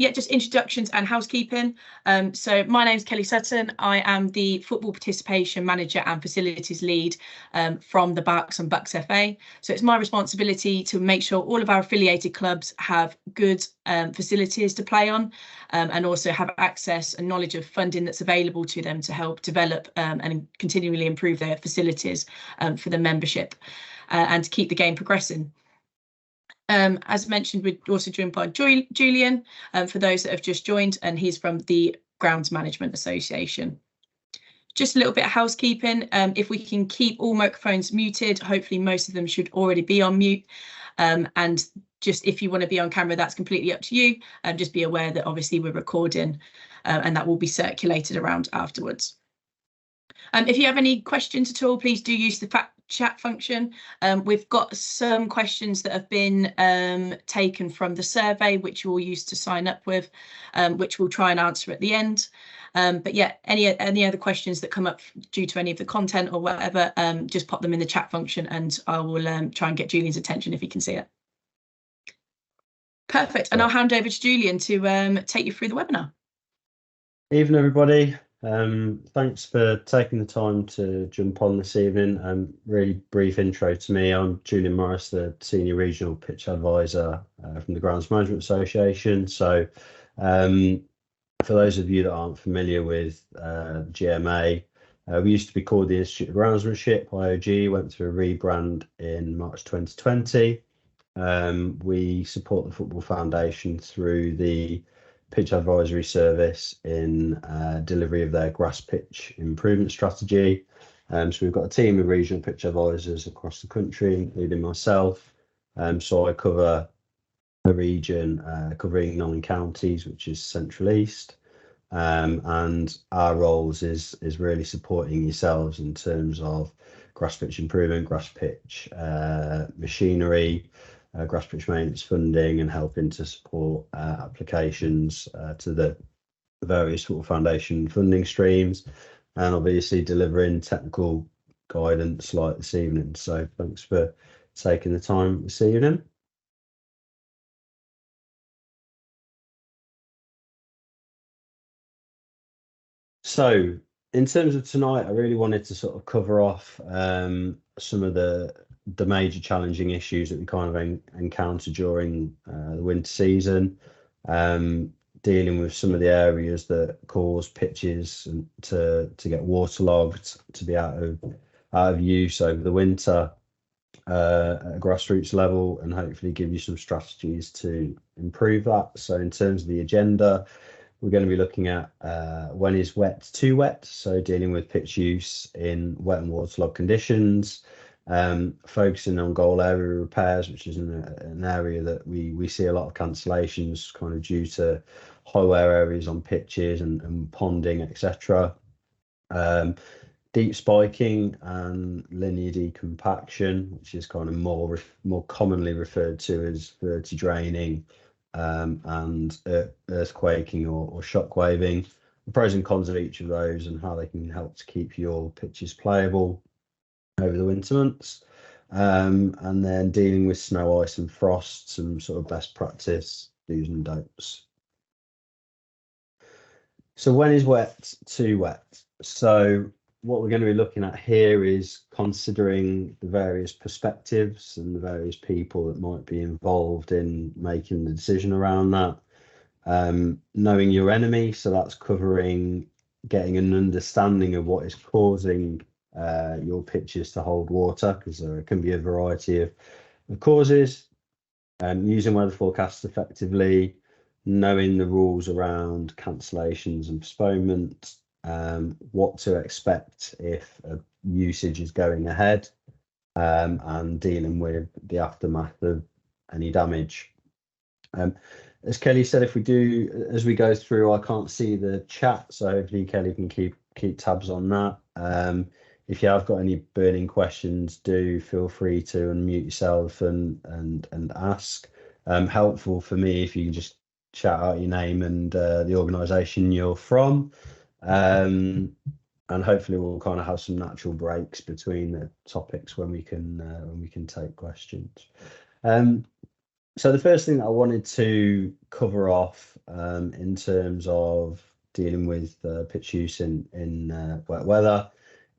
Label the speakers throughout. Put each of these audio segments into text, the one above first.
Speaker 1: yeah, just introductions and housekeeping. So my name's Kelly Sutton. I am the football participation manager and facilities lead from the Berks and Bucks FA. So it's my responsibility to make sure all of our affiliated clubs have good facilities to play on, and also have access and knowledge of funding that's available to them to help develop and continually improve their facilities for the membership and to keep the game progressing. As mentioned, we're also joined by Julian, for those that have just joined, and he's from the Grounds Management Association. Just a little bit of housekeeping. If we can keep all microphones muted, hopefully most of them should already be on mute. And just if you want to be on camera, that's completely up to you. Just be aware that obviously we're recording and that will be circulated around afterwards. If you have any questions at all, please do use the chat function. We've got some questions that have been taken from the survey, which we'll use to sign up with, which we'll try and answer at the end. But yeah, any other questions that come up due to any of the content or whatever, just pop them in the chat function and I will try and get Julian's attention if he can see it. Perfect. And I'll hand over to Julian to take you through the webinar.
Speaker 2: Evening, everybody. Thanks for taking the time to jump on this evening. Really brief intro to me. I'm Julian Morris, the Senior Regional Pitch Advisor from the Grounds Management Association. So for those of you that aren't familiar with GMA, we used to be called the Institute of Groundsmanship, IOG, went through a rebrand in March 2020. We support the Football Foundation through the pitch advisory service in delivery of their grass pitch improvement strategy. So we've got a team of regional pitch advisors across the country, including myself. So I cover a region covering 9 counties, which is Central East. And our roles is really supporting yourselves in terms of grass pitch improvement, grass pitch machinery, grass pitch maintenance funding, and helping to support applications to the various Football Foundation funding streams, and obviously delivering technical guidance like this evening. So thanks for taking the time this evening. So in terms of tonight, I really wanted to sort of cover off some of the major challenging issues that we kind of encounter during the winter season, dealing with some of the areas that cause pitches to get waterlogged, to be out of use over the winter at a grassroots level, and hopefully give you some strategies to improve that. So in terms of the agenda, we're going to be looking at when is wet too wet, so dealing with pitch use in wet and waterlogged conditions, focusing on goal area repairs, which is an area that we see a lot of cancellations kind of due to high wear areas on pitches and ponding, etc. Deep spiking and linear decompaction, which is kind of more commonly referred to as vertidraining, and earthquaking or shock waving, the pros and cons of each of those and how they can help to keep your pitches playable over the winter months, and then dealing with snow, ice and frost, some sort of best practice do's and don'ts. So when is wet too wet? So what we're going to be looking at here is considering the various perspectives and the various people that might be involved in making the decision around that. Knowing your enemy, so that's covering getting an understanding of what is causing your pitches to hold water, because there can be a variety of causes. Using weather forecasts effectively, knowing the rules around cancellations and postponement, what to expect if usage is going ahead, and dealing with the aftermath of any damage. As Kelly said, as we go through, I can't see the chat, so hopefully Kelly can keep tabs on that. If you have got any burning questions, do feel free to unmute yourself and ask. Helpful for me if you can just shout out your name and the organisation you're from. And hopefully we'll kind of have some natural breaks between the topics when we can take questions. So the first thing that I wanted to cover off in terms of dealing with pitch use in wet weather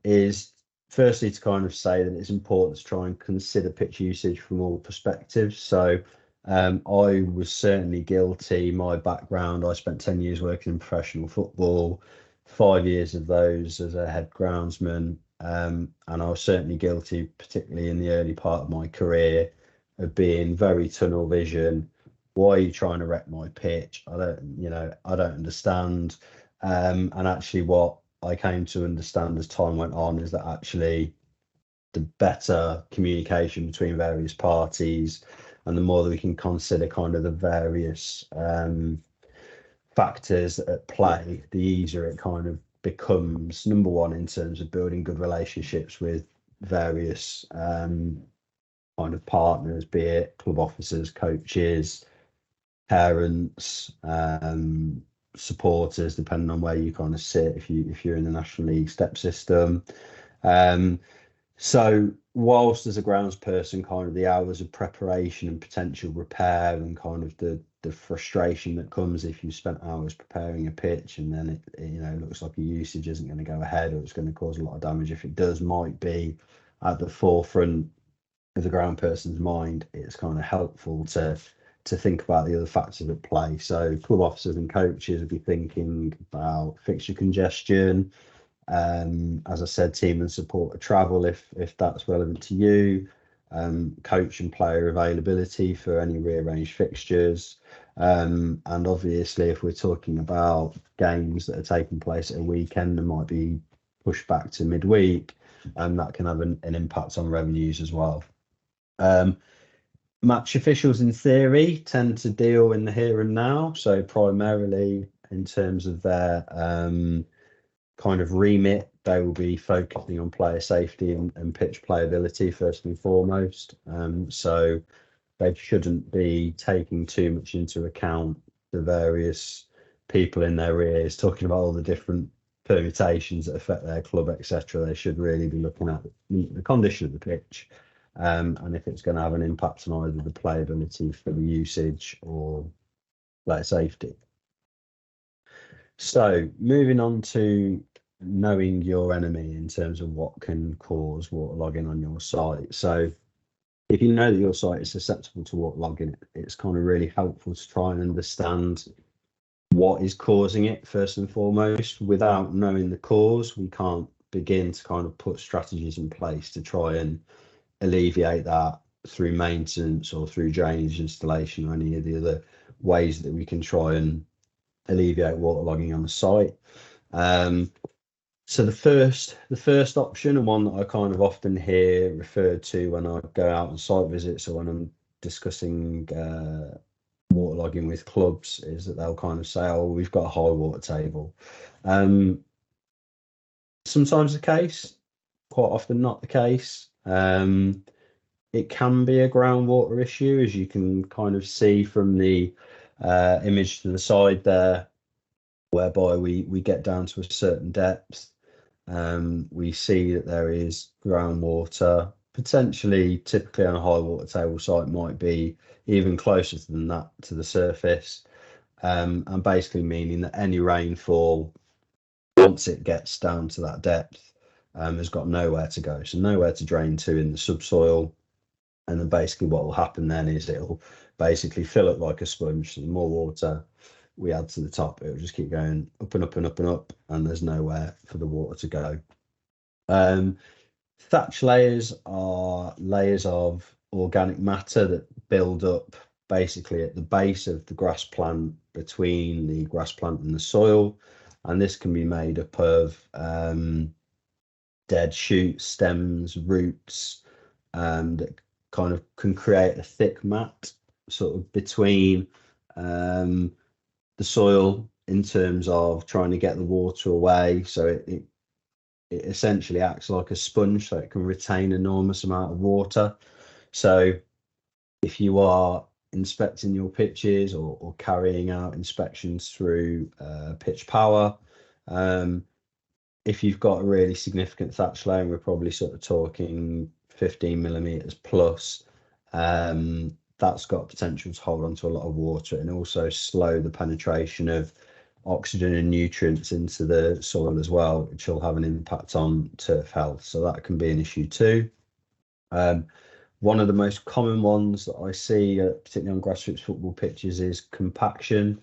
Speaker 2: is firstly to kind of say that it's important to try and consider pitch usage from all perspectives. So I was certainly guilty. My background, I spent 10 years working in professional football, 5 years of those as a head groundsman. And I was certainly guilty, particularly in the early part of my career, of being very tunnel vision. Why are you trying to wreck my pitch? I don't understand. And actually what I came to understand as time went on is that actually the better communication between various parties and the more that we can consider kind of the various factors at play, the easier it kind of becomes. Number one, in terms of building good relationships with various kind of partners, be it club officers, coaches, parents, supporters, depending on where you kind of sit. If you're in the National League step system, so whilst as a grounds person, kind of the hours of preparation and potential repair and kind of the frustration that comes if you spent hours preparing a pitch and then it looks like a usage isn't going to go ahead or it's going to cause a lot of damage if it does, might be at the forefront of the ground person's mind. It's kind of helpful to think about the other factors at play. So club officers and coaches will be thinking about fixture congestion, as I said, team and supporter travel if that's relevant to you, coach and player availability for any rearranged fixtures, and obviously if we're talking about games that are taking place at a weekend and might be pushed back to midweek, and that can have an impact on revenues as well. Match officials in theory tend to deal in the here and now, so primarily in terms of their kind of remit, they will be focusing on player safety and pitch playability first and foremost. So they shouldn't be taking too much into account the various people in their ears talking about all the different permutations that affect their club, etc. They should really be looking at the condition of the pitch, and if it's going to have an impact on either the playability for the usage or player safety. So moving on to knowing your enemy in terms of what can cause waterlogging on your site. So if you know that your site is susceptible to waterlogging, it's kind of really helpful to try and understand what is causing it first and foremost. Without knowing the cause, we can't begin to kind of put strategies in place to try and alleviate that through maintenance or through drainage installation or any of the other ways that we can try and alleviate waterlogging on the site. So the first option, and one that I kind of often hear referred to when I go out on site visits or when I'm discussing waterlogging with clubs, is that they'll kind of say, "Oh, we've got a high water table." Sometimes the case, quite often not the case. It can be a groundwater issue, as you can kind of see from the image to the side there, whereby we get down to a certain depth. We see that there is groundwater, potentially, typically on a high water table site, might be even closer than that to the surface, and basically meaning that any rainfall, once it gets down to that depth, has got nowhere to go, so nowhere to drain to in the subsoil. And then basically what will happen then is it'll basically fill up like a sponge. So the more water we add to the top, it'll just keep going up and up and up and up, and there's nowhere for the water to go. Thatch layers are layers of organic matter that build up basically at the base of the grass plant, between the grass plant and the soil, and this can be made up of dead shoots, stems, roots, that kind of can create a thick mat sort of between the soil in terms of trying to get the water away. So it essentially acts like a sponge, so it can retain an enormous amount of water. So if you are inspecting your pitches or carrying out inspections through pitch power, if you've got a really significant thatch layer, and we're probably sort of talking 15 millimeters plus, that's got potential to hold on to a lot of water and also slow the penetration of oxygen and nutrients into the soil as well, which will have an impact on turf health. So that can be an issue too. One of the most common ones that I see, particularly on grassroots football pitches, is compaction.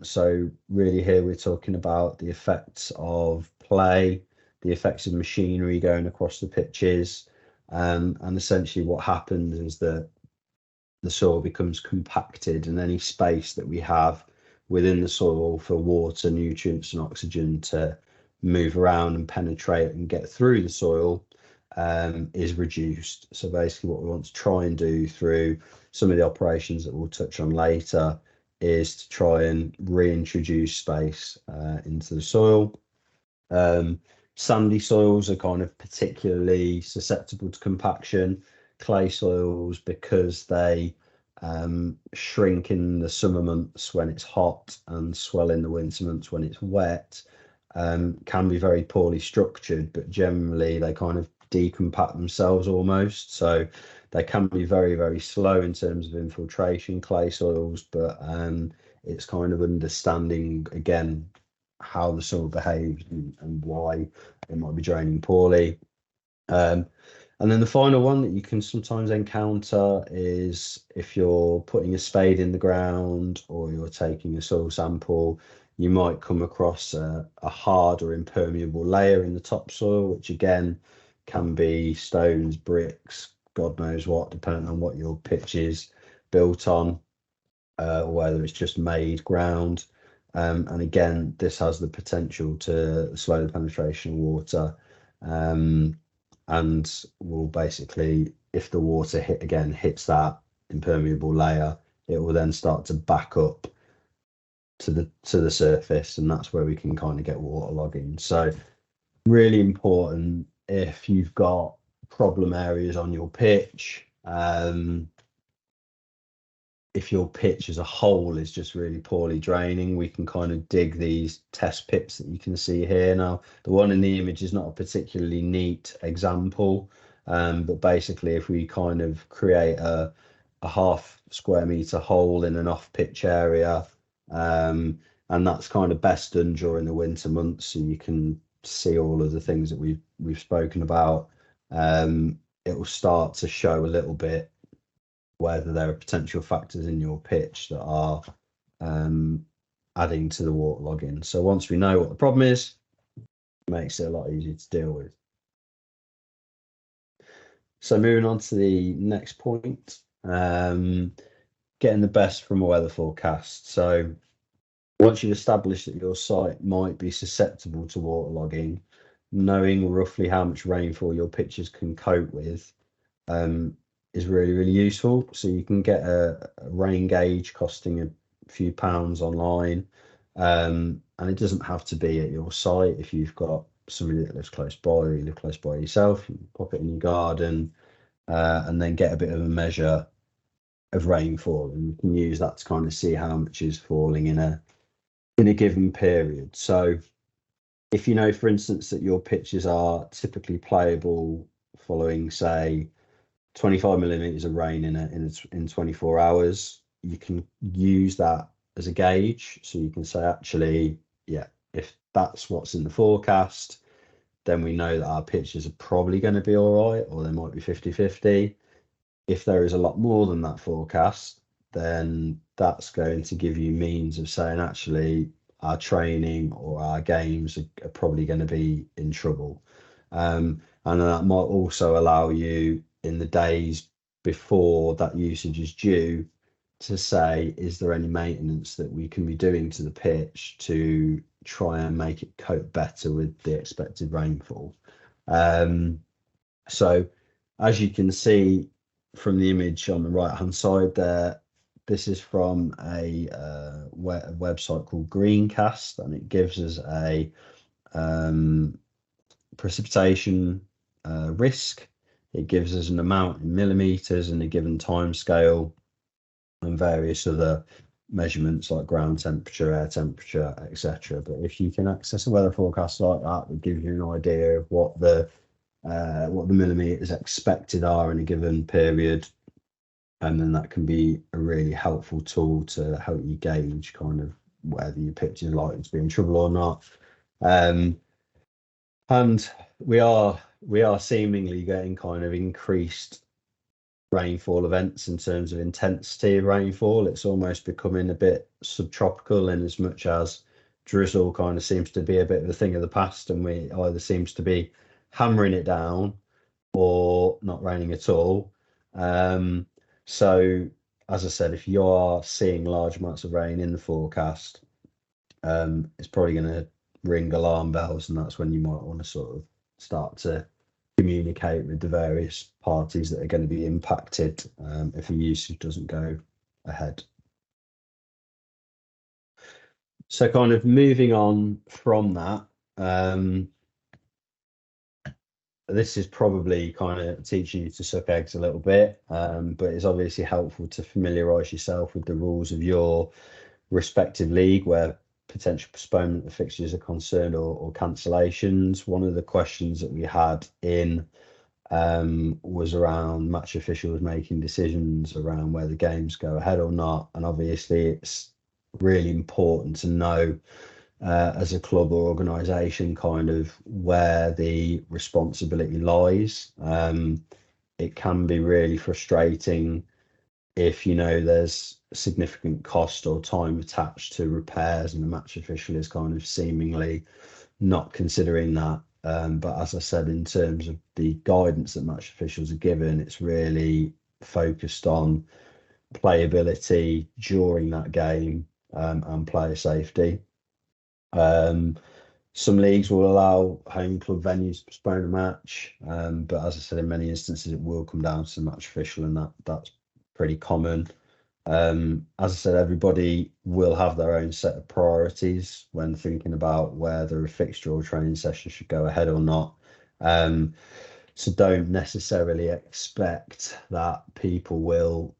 Speaker 2: So really here we're talking about the effects of play, the effects of machinery going across the pitches, and essentially what happens is that the soil becomes compacted, and any space that we have within the soil for water, nutrients and oxygen to move around and penetrate and get through the soil is reduced. So basically what we want to try and do through some of the operations that we'll touch on later is to try and reintroduce space into the soil. Sandy soils are kind of particularly susceptible to compaction. Clay soils, because they shrink in the summer months when it's hot and swell in the winter months when it's wet, can be very poorly structured, but generally they kind of decompact themselves almost. So they can be very, very slow in terms of infiltration, clay soils, but it's kind of understanding, again, how the soil behaves and why it might be draining poorly. And then the final one that you can sometimes encounter is if you're putting a spade in the ground or you're taking a soil sample, you might come across a hard or impermeable layer in the topsoil, which again can be stones, bricks, God knows what, depending on what your pitch is built on, or whether it's just made ground. And again, this has the potential to slow the penetration of water, and will basically, if the water hits that impermeable layer, it will then start to back up to the surface, and that's where we can kind of get waterlogging. So really important if you've got problem areas on your pitch. If your pitch as a whole is just really poorly draining, we can kind of dig these test pits that you can see here. Now, the one in the image is not a particularly neat example, but basically if we kind of create a half square meter hole in an off pitch area, and that's kind of best done during the winter months, so you can see all of the things that we've spoken about. It will start to show a little bit whether there are potential factors in your pitch that are adding to the waterlogging. So once we know what the problem is, it makes it a lot easier to deal with. So moving on to the next point, getting the best from a weather forecast. So once you've established that your site might be susceptible to waterlogging, knowing roughly how much rainfall your pitches can cope with is really, really useful. So you can get a rain gauge costing a few pounds online, and it doesn't have to be at your site. If you've got somebody that lives close by, or you live close by yourself, you can pop it in your garden, and then get a bit of a measure of rainfall, and you can use that to kind of see how much is falling in a given period. So if you know, for instance, that your pitches are typically playable following, say, 25 millimeters of rain in 24 hours, you can use that as a gauge. So you can say, actually, yeah, if that's what's in the forecast, then we know that our pitches are probably going to be all right, or they might be 50-50. If there is a lot more than that forecast, then that's going to give you means of saying, actually, our training or our games are probably going to be in trouble. And that might also allow you, in the days before that usage is due, to say, is there any maintenance that we can be doing to the pitch to try and make it cope better with the expected rainfall? So as you can see from the image on the right hand side there, this is from a website called Greencast, and it gives us a precipitation risk. It gives us an amount in millimeters and a given time scale, and various other measurements like ground temperature, air temperature, etc. But if you can access a weather forecast like that, it gives you an idea of what the millimeters expected are in a given period. And then that can be a really helpful tool to help you gauge kind of whether your pitch is likely to be in trouble or not. And we are seemingly getting kind of increased rainfall events in terms of intensity of rainfall. It's almost becoming a bit subtropical in as much as drizzle kind of seems to be a bit of a thing of the past, and we either seems to be hammering it down or not raining at all. So as I said, if you are seeing large amounts of rain in the forecast, it's probably going to ring alarm bells, and that's when you might want to sort of start to communicate with the various parties that are going to be impacted if the usage doesn't go ahead. So kind of moving on from that, this is probably kind of teaching you to suck eggs a little bit, but it's obviously helpful to familiarise yourself with the rules of your respective league where potential postponement of fixtures are concerned, or cancellations. One of the questions that we had in was around match officials making decisions around whether games go ahead or not. And obviously it's really important to know as a club or organisation kind of where the responsibility lies. It can be really frustrating if you know there's significant cost or time attached to repairs and the match official is kind of seemingly not considering that. But as I said, in terms of the guidance that match officials are given, it's really focused on playability during that game and player safety. Some leagues will allow home club venues to postpone a match, but as I said, in many instances it will come down to the match official, and that's pretty common. As I said, everybody will have their own set of priorities when thinking about whether a fixture or training session should go ahead or not. So don't necessarily expect that people will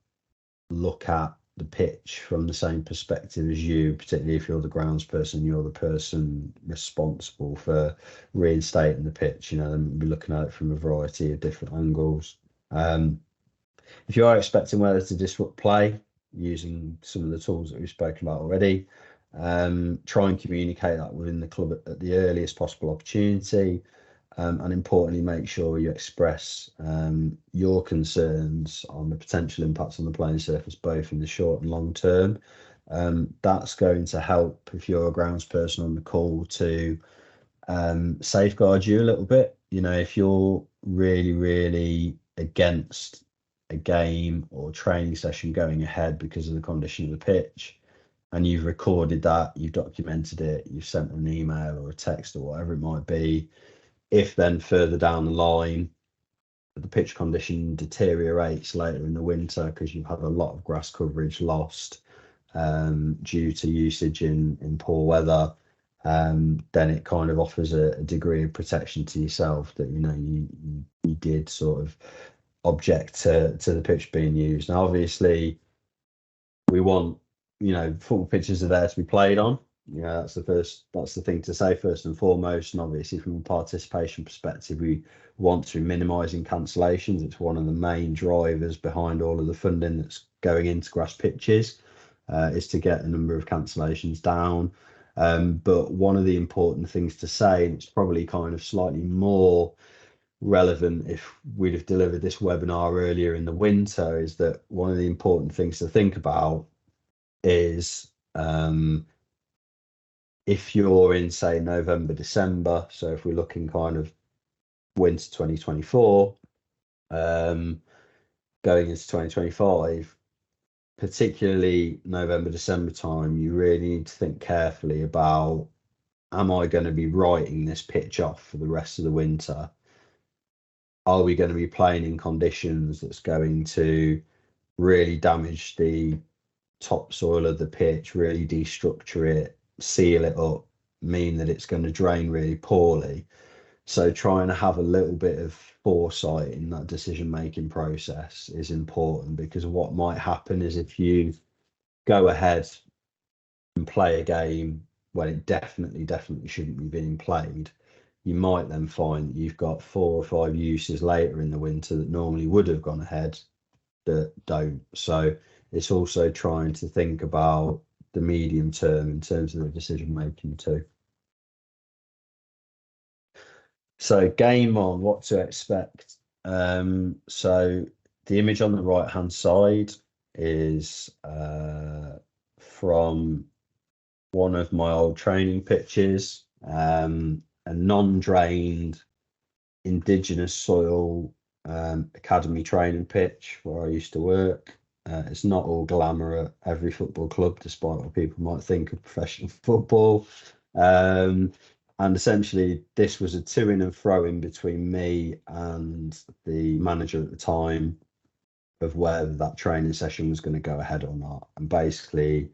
Speaker 2: look at the pitch from the same perspective as you, particularly if you're the grounds person, you're the person responsible for reinstating the pitch. You know, and be looking at it from a variety of different angles. If you are expecting weather to disrupt play using some of the tools that we've spoken about already, try and communicate that within the club at the earliest possible opportunity. And importantly, make sure you express your concerns on the potential impacts on the playing surface, both in the short and long term. That's going to help if you're a grounds person on the call to safeguard you a little bit. You know, if you're really, really against a game or training session going ahead because of the condition of the pitch, and you've recorded that, you've documented it, you've sent an email or a text or whatever it might be, if then further down the line the pitch condition deteriorates later in the winter because you've had a lot of grass coverage lost due to usage in poor weather, then it kind of offers a degree of protection to yourself that you know you did sort of object to the pitch being used. Now obviously we want, you know, football pitches are there to be played on. Yeah, that's the thing to say first and foremost. And obviously from a participation perspective, we want to be minimising cancellations. It's one of the main drivers behind all of the funding that's going into grass pitches, is to get the number of cancellations down. But one of the important things to say, and it's probably kind of slightly more relevant if we'd have delivered this webinar earlier in the winter, is that one of the important things to think about is if you're in, say, November, December, so if we're looking kind of winter 2024, going into 2025, particularly November, December time, you really need to think carefully about, am I going to be writing this pitch off for the rest of the winter? Are we going to be playing in conditions that's going to really damage the topsoil of the pitch, really destructure it, seal it up, mean that it's going to drain really poorly? So trying to have a little bit of foresight in that decision making process is important, because what might happen is if you go ahead and play a game when it definitely shouldn't be being played, you might then find that you've got 4 or 5 uses later in the winter that normally would have gone ahead that don't. So it's also trying to think about the medium term in terms of the decision making too. So game on, what to expect. So the image on the right hand side is from one of my old training pitches, a non-drained indigenous soil academy training pitch where I used to work. It's not all glamour at every football club, despite what people might think of professional football. And essentially, this was a to-in and fro-in between me and the manager at the time of whether that training session was going to go ahead or not. And basically,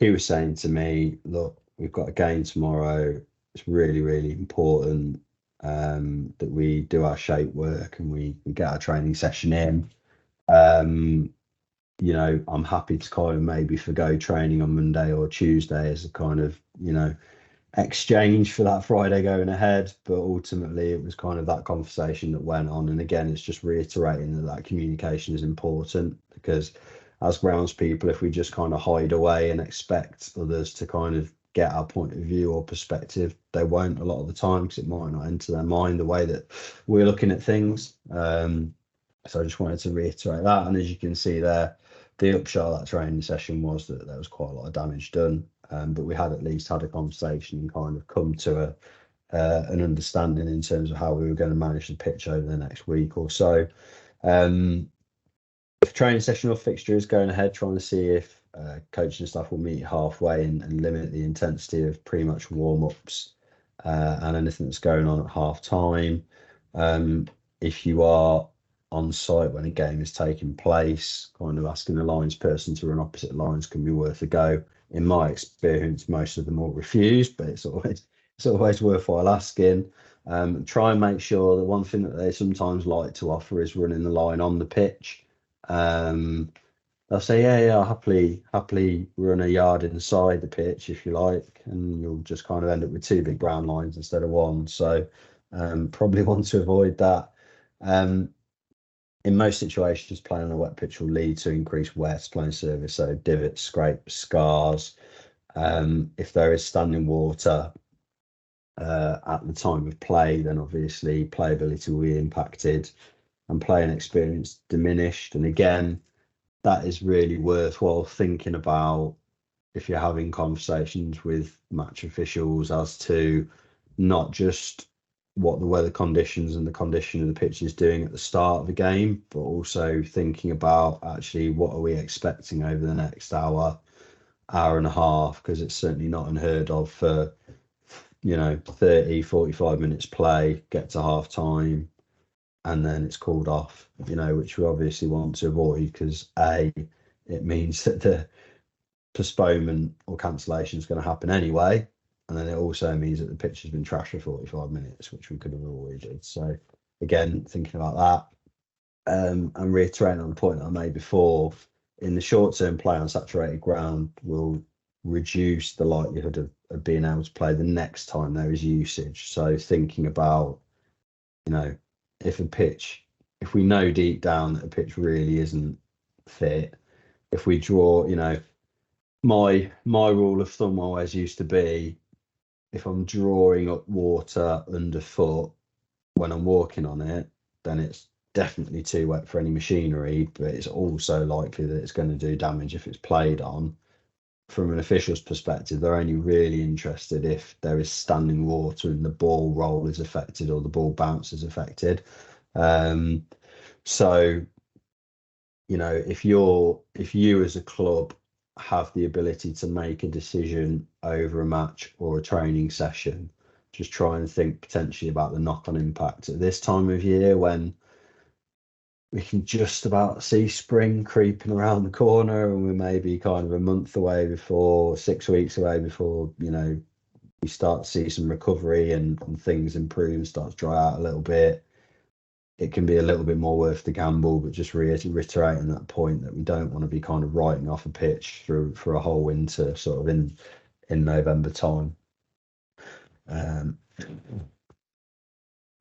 Speaker 2: he was saying to me, look, we've got a game tomorrow. It's really, really important that we do our shape work and we get our training session in. You know, I'm happy to kind of maybe forgo training on Monday or Tuesday as a kind of, you know, exchange for that Friday going ahead. But ultimately, it was kind of that conversation that went on. And again, it's just reiterating that communication is important, because as grounds people, if we just kind of hide away and expect others to kind of get our point of view or perspective, they won't a lot of the time, because it might not enter their mind the way that we're looking at things. So I just wanted to reiterate that. And as you can see there, the upshot of that training session was that there was quite a lot of damage done, but we had at least had a conversation and kind of come to an understanding in terms of how we were going to manage the pitch over the next week or so. If training session or fixture is going ahead, trying to see if coaching staff will meet halfway and limit the intensity of pre-match warm-ups and anything that's going on at half time. If you are on site when a game is taking place, kind of asking the lines person to run opposite lines can be worth a go. In my experience, most of them will refuse, but it's always worthwhile asking. Try and make sure that one thing that they sometimes like to offer is running the line on the pitch. They'll say, yeah, I'll happily run a yard inside the pitch if you like, and you'll just kind of end up with two big brown lines instead of one. So probably want to avoid that. In most situations, playing on a wet pitch will lead to increased wear playing surface, so divots, scrapes, scars. If there is standing water at the time of play, then obviously playability will be impacted and playing experience diminished. And again, that is really worthwhile thinking about if you're having conversations with match officials as to not just what the weather conditions and the condition of the pitch is doing at the start of the game, but also thinking about actually what are we expecting over the next hour and a half, because it's certainly not unheard of for, you know, 30, 45 minutes play, get to half time, and then it's called off, you know, which we obviously want to avoid, because it means that the postponement or cancellation is going to happen anyway. And then it also means that the pitch has been trashed for 45 minutes, which we could have avoided. So again, thinking about that, and reiterating on the point that I made before, in the short term, play on saturated ground will reduce the likelihood of being able to play the next time there is usage. So thinking about, you know, if we know deep down that a pitch really isn't fit, if we draw, you know, my rule of thumb always used to be, if I'm drawing up water underfoot when I'm walking on it, then it's definitely too wet for any machinery, but it's also likely that it's going to do damage if it's played on. From an official's perspective, they're only really interested if there is standing water and the ball roll is affected or the ball bounce is affected. So, you know, if you as a club have the ability to make a decision over a match or a training session, just try and think potentially about the knock-on impact at this time of year when we can just about see spring creeping around the corner, and we're maybe kind of a month away before, 6 weeks away before, you know, we start to see some recovery and things improve and start to dry out a little bit. It can be a little bit more worth the gamble, but just reiterating that point that we don't want to be kind of writing off a pitch for a whole winter sort of in November time.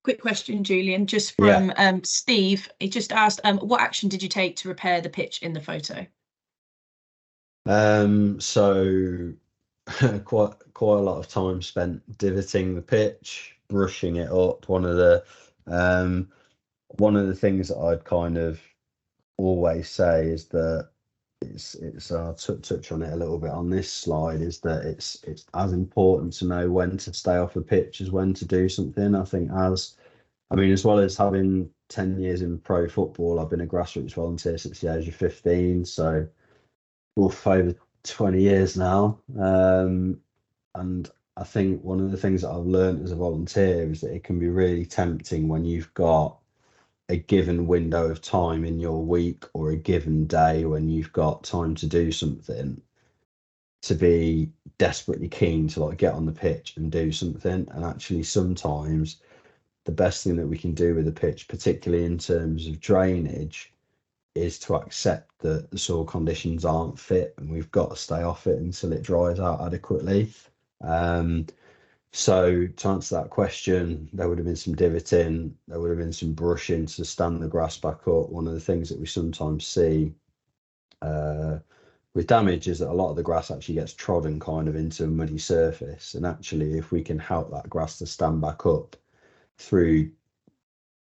Speaker 1: Quick question, Julian, just
Speaker 2: Yeah.
Speaker 1: from Steve. He just asked, what action did you take to repair the pitch in the photo?
Speaker 2: So quite a lot of time spent divoting the pitch, brushing it up. One of the things that I'd kind of always say is that it's I'll touch on it a little bit on this slide, is that it's as important to know when to stay off the pitch as when to do something. As well as having 10 years in pro football, I've been a grassroots volunteer since the age of 15, so over 20 years now. And I think one of the things that I've learned as a volunteer is that it can be really tempting when you've got a given window of time in your week or a given day when you've got time to do something, to be desperately keen to like get on the pitch and do something. And actually sometimes the best thing that we can do with the pitch, particularly in terms of drainage, is to accept that the soil conditions aren't fit and we've got to stay off it until it dries out adequately. So to answer that question, there would have been some divoting, there would have been some brushing to stand the grass back up. One of the things that we sometimes see with damage is that a lot of the grass actually gets trodden kind of into a muddy surface. And actually, if we can help that grass to stand back up through,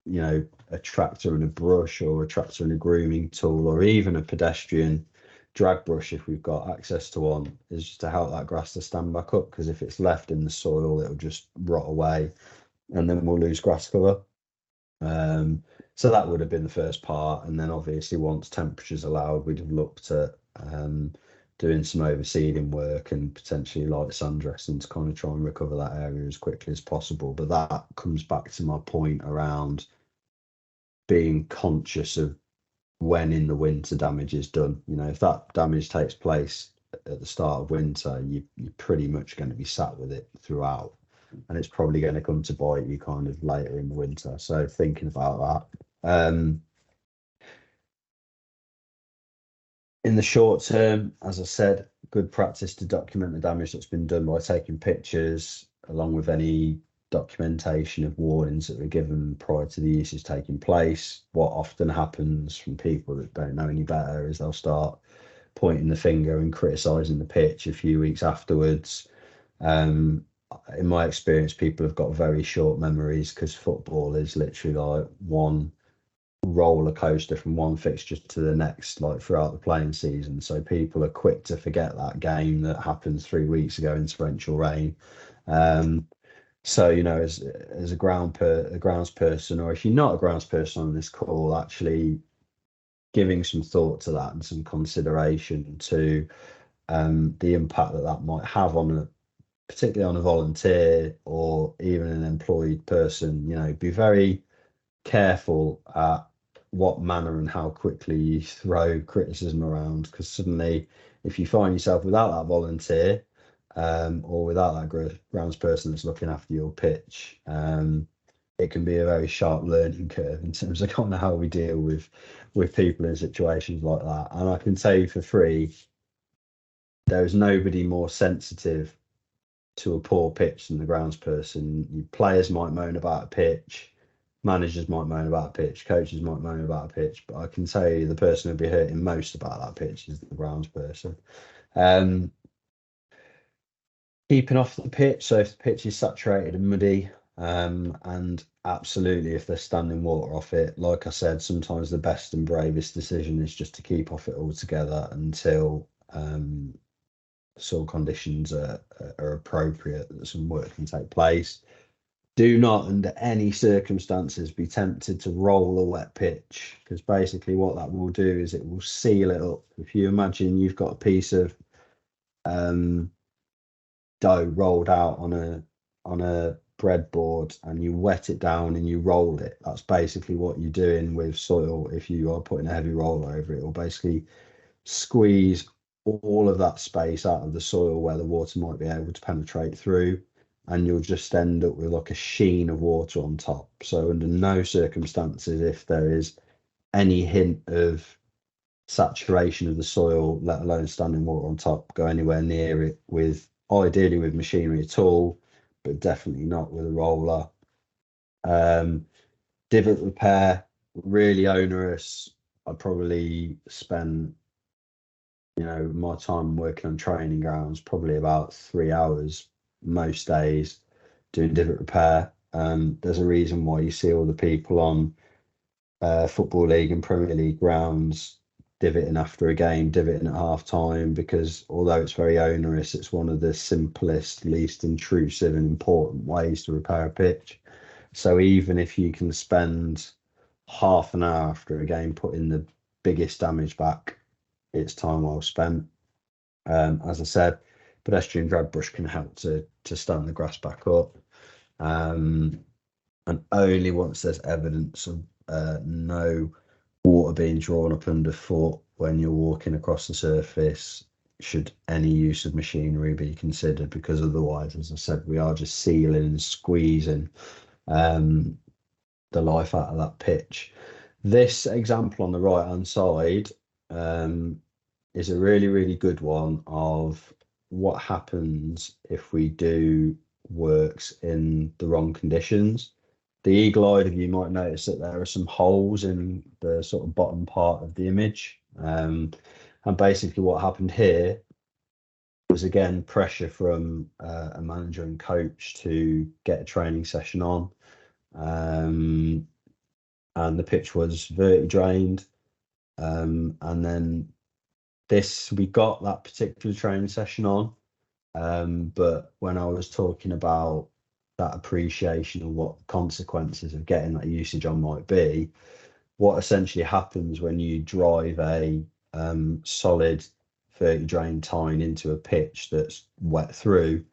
Speaker 2: a tractor and a brush, or a tractor and a grooming tool, or even a pedestrian drag brush if we've got access to one, is just to help that grass to stand back up, because if it's left in the soil it'll just rot away and then we'll lose grass cover. So that would have been the first part, and then obviously once temperatures allowed, we'd have looked at doing some overseeding work and potentially light sun dressing to kind of try and recover that area as quickly as possible. But that comes back to my point around being conscious of when in the winter damage is done. If that damage takes place at the start of winter, you're pretty much going to be sat with it throughout, and it's probably going to come to bite you kind of later in the winter. So thinking about that. In the short term, as I said, good practice to document the damage that's been done by taking pictures, along with any documentation of warnings that were given prior to the usage taking place. What often happens from people that don't know any better is they'll start pointing the finger and criticising the pitch a few weeks afterwards. In my experience, people have got very short memories, because football is literally like one roller coaster from one fixture to the next, like throughout the playing season. So people are quick to forget that game that happened 3 weeks ago in torrential rain. So, as a grounds person, or if you're not a grounds person on this call, actually giving some thought to that and some consideration to the impact that might have on particularly on a volunteer or even an employed person. Be very careful at what manner and how quickly you throw criticism around, because suddenly if you find yourself without that volunteer, or without that grounds person that's looking after your pitch, it can be a very sharp learning curve in terms of kind of how we deal with people in situations like that. And I can tell you for free, there is nobody more sensitive to a poor pitch than the grounds person. Players might moan about a pitch, managers might moan about a pitch, coaches might moan about a pitch, but I can tell you the person who'll be hurting most about that pitch is the grounds person. Keeping off the pitch, so if the pitch is saturated and muddy, and absolutely if there's standing water off it, like I said, sometimes the best and bravest decision is just to keep off it altogether until soil conditions are appropriate, that some work can take place. Do not under any circumstances be tempted to roll a wet pitch, because basically what that will do is it will seal it up. If you imagine you've got a piece of dough rolled out on a breadboard and you wet it down and you roll it, that's basically what you're doing with soil. If you are putting a heavy roller over it, it will basically squeeze all of that space out of the soil where the water might be able to penetrate through, and you'll just end up with like a sheen of water on top. So under no circumstances, if there is any hint of saturation of the soil, let alone standing water on top, go anywhere near it ideally with machinery at all, but definitely not with a roller. Divot repair, really onerous. I probably spent, my time working on training grounds, probably about 3 hours most days doing divot repair. There's a reason why you see all the people on Football League and Premier League grounds divoting after a game, divoting at half time, because although it's very onerous, it's one of the simplest, least intrusive and important ways to repair a pitch. So even if you can spend half an hour after a game putting the biggest damage back, it's time well spent. As I said, pedestrian drag brush can help to stand the grass back up. And only once there's evidence of no water being drawn up underfoot when you're walking across the surface should any use of machinery be considered, because otherwise, as I said, we are just sealing and squeezing the life out of that pitch. This example on the right hand side is a really, really good one of what happens if we do works in the wrong conditions. The eagle-eyed of you might notice that there are some holes in the sort of bottom part of the image. And basically what happened here was, again, pressure from a manager and coach to get a training session on. And the pitch was verti-drained. And then we got that particular training session on. But when I was talking about that appreciation of what the consequences of getting that usage on might be, what essentially happens when you drive a solid 30 drain tine into a pitch that's wet through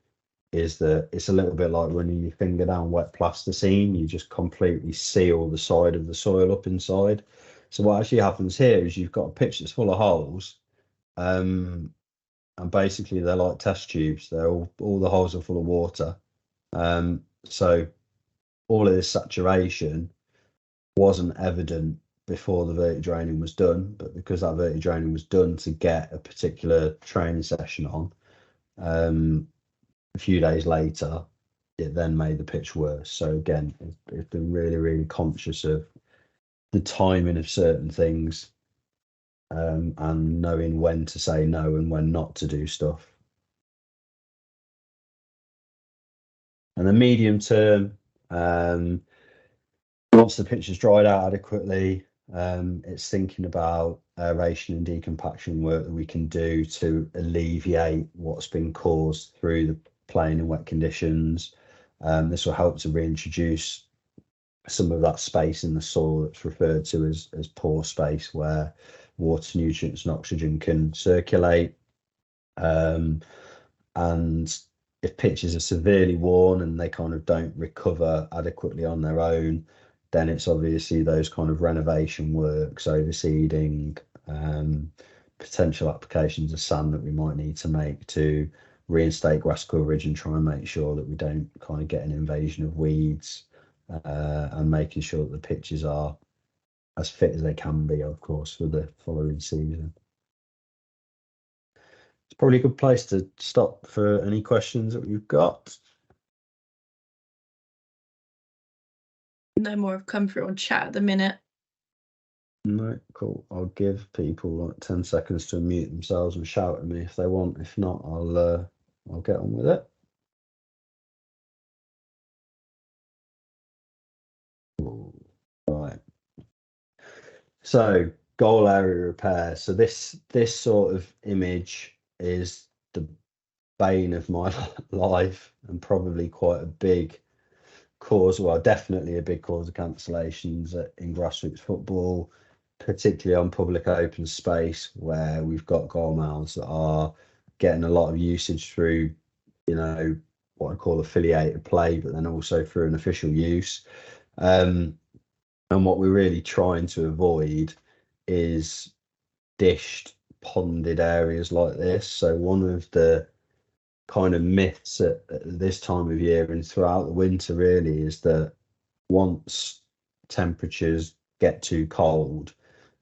Speaker 2: is that it's a little bit like running your finger down wet plasticine. You just completely seal the side of the soil up inside. So what actually happens here is you've got a pitch that's full of holes, and basically they're like test tubes. They're all the holes are full of water. So all of this saturation wasn't evident before the verti-draining was done, but because that verti-draining was done to get a particular training session on, a few days later, it then made the pitch worse. So again, it's been really, really conscious of the timing of certain things, and knowing when to say no and when not to do stuff. And the medium term, once the pitch has dried out adequately, it's thinking about aeration and decompaction work that we can do to alleviate what's been caused through the playing in wet conditions. This will help to reintroduce some of that space in the soil that's referred to as pore space, where water, nutrients and oxygen can circulate. And if pitches are severely worn and they kind of don't recover adequately on their own, then it's obviously those kind of renovation works, overseeding, potential applications of sand that we might need to make to reinstate grass coverage and try and make sure that we don't kind of get an invasion of weeds, and making sure that the pitches are as fit as they can be, of course, for the following season. It's probably a good place to stop for any questions that we've got.
Speaker 1: No more have come through on chat at the minute.
Speaker 2: No, cool. I'll give people like 10 seconds to unmute themselves and shout at me if they want. If not, I'll get on with it. Right. So goal area repair. So this sort of image is the bane of my life, and probably quite a big cause, well, definitely a big cause of cancellations in grassroots football, particularly on public open space where we've got goal mouths that are getting a lot of usage through, what I call affiliated play, but then also through an official use. And what we're really trying to avoid is dished, ponded areas like this. So one of the kind of myths at this time of year and throughout the winter really is that once temperatures get too cold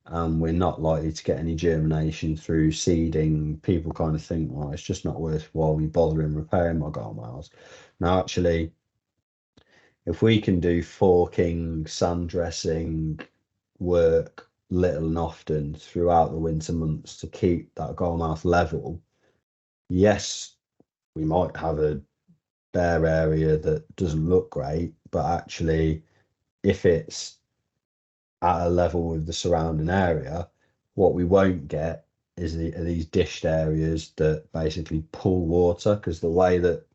Speaker 2: and we're not likely to get any germination through seeding, people kind of think, well, it's just not worthwhile me bothering repairing my goal mouths. Now, actually, if we can do forking, sand dressing work little and often throughout the winter months to keep that goalmouth level, yes, we might have a bare area that doesn't look great, but actually, if it's at a level with the surrounding area, what we won't get is these dished areas that basically pull water, because the way that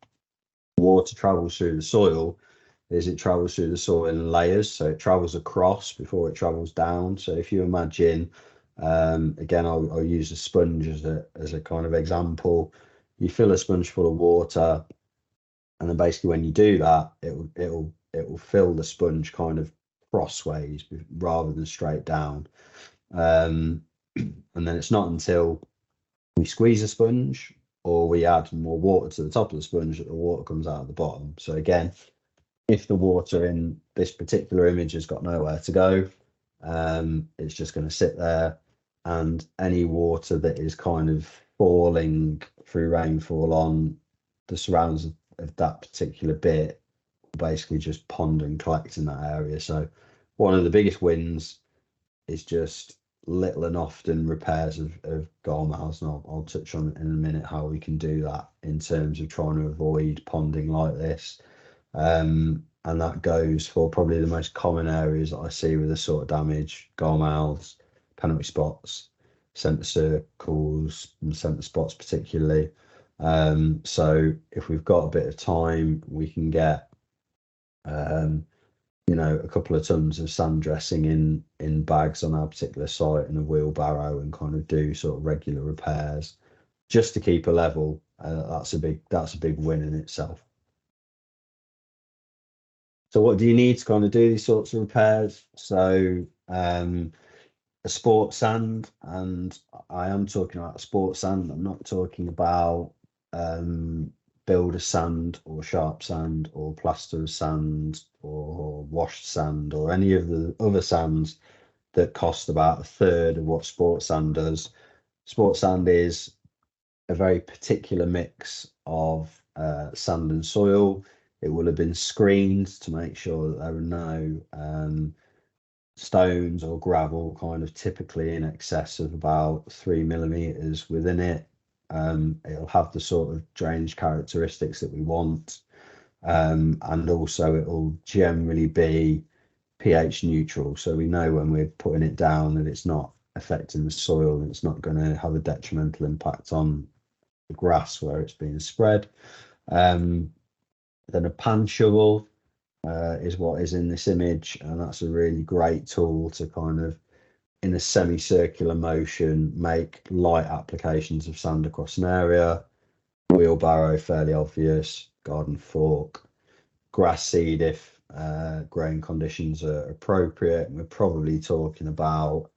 Speaker 2: water travels through the soil is it travels through the soil in layers. So it travels across before it travels down. So if you imagine, again, I'll use a sponge as a kind of example. You fill a sponge full of water, and then basically when you do that, it will fill the sponge kind of crossways rather than straight down. And then it's not until we squeeze a sponge or we add more water to the top of the sponge that the water comes out of the bottom. So again, if the water in this particular image has got nowhere to go, it's just going to sit there, and any water that is kind of falling through rainfall on the surrounds of that particular bit will basically just pond and collect in that area. So one of the biggest wins is just little and often repairs of goalmouths, and I'll touch on in a minute how we can do that in terms of trying to avoid ponding like this. And that goes for probably the most common areas that I see with this sort of damage: goalmouths, penalty spots, centre circles, and centre spots particularly. So if we've got a bit of time, we can get a couple of tons of sand dressing in bags on our particular site and a wheelbarrow, and kind of do sort of regular repairs just to keep a level. That's a big win in itself. So what do you need to kind of do these sorts of repairs? So a sport sand, and I am talking about sport sand. I'm not talking about builder sand or sharp sand or plaster sand or washed sand or any of the other sands that cost about a third of what sport sand does. Sport sand is a very particular mix of sand and soil. It will have been screened to make sure that there are no stones or gravel kind of typically in excess of about 3 millimeters within it. It'll have the sort of drainage characteristics that we want, and also it'll generally be pH neutral, so we know when we're putting it down that it's not affecting the soil and it's not going to have a detrimental impact on the grass where it's being spread. Then a pan shovel is what is in this image, and that's a really great tool to kind of, in a semicircular motion, make light applications of sand across an area. Wheelbarrow, fairly obvious. Garden fork. Grass seed if growing conditions are appropriate. We're probably talking about,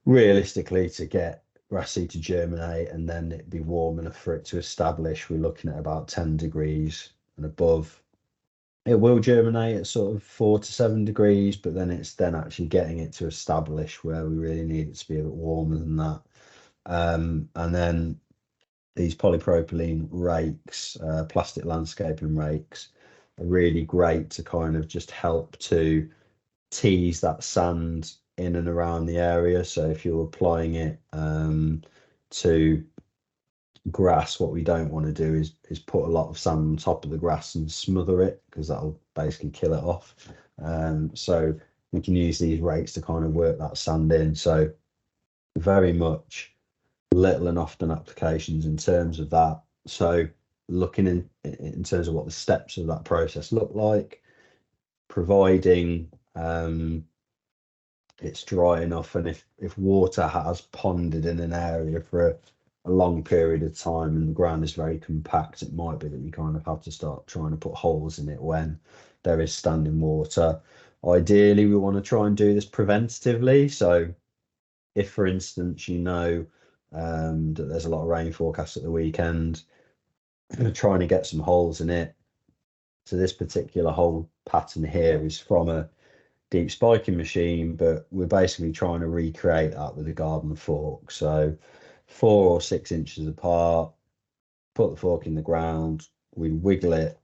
Speaker 2: realistically, to get grass seed to germinate and then it'd be warm enough for it to establish, we're looking at about 10 degrees and above. It will germinate at sort of 4 to 7 degrees, but then it's then actually getting it to establish where we really need it to be a bit warmer than that. And then these polypropylene rakes, plastic landscaping rakes, are really great to kind of just help to tease that sand in and around the area. So if you're applying it to grass, what we don't want to do is put a lot of sand on top of the grass and smother it, because that'll basically kill it off. So we can use these rakes to kind of work that sand in. So very much little and often applications in terms of that. So looking in terms of what the steps of that process look like, providing it's dry enough, and if water has ponded in an area for a long period of time and the ground is very compact, it might be that you kind of have to start trying to put holes in it when there is standing water. Ideally, we want to try and do this preventatively. So if, for instance, that there's a lot of rain forecast at the weekend, trying to get some holes in it. So this particular hole pattern here is from a deep spiking machine, but we're basically trying to recreate that with a garden fork. So 4 or 6 inches apart, put the fork in the ground, we wiggle it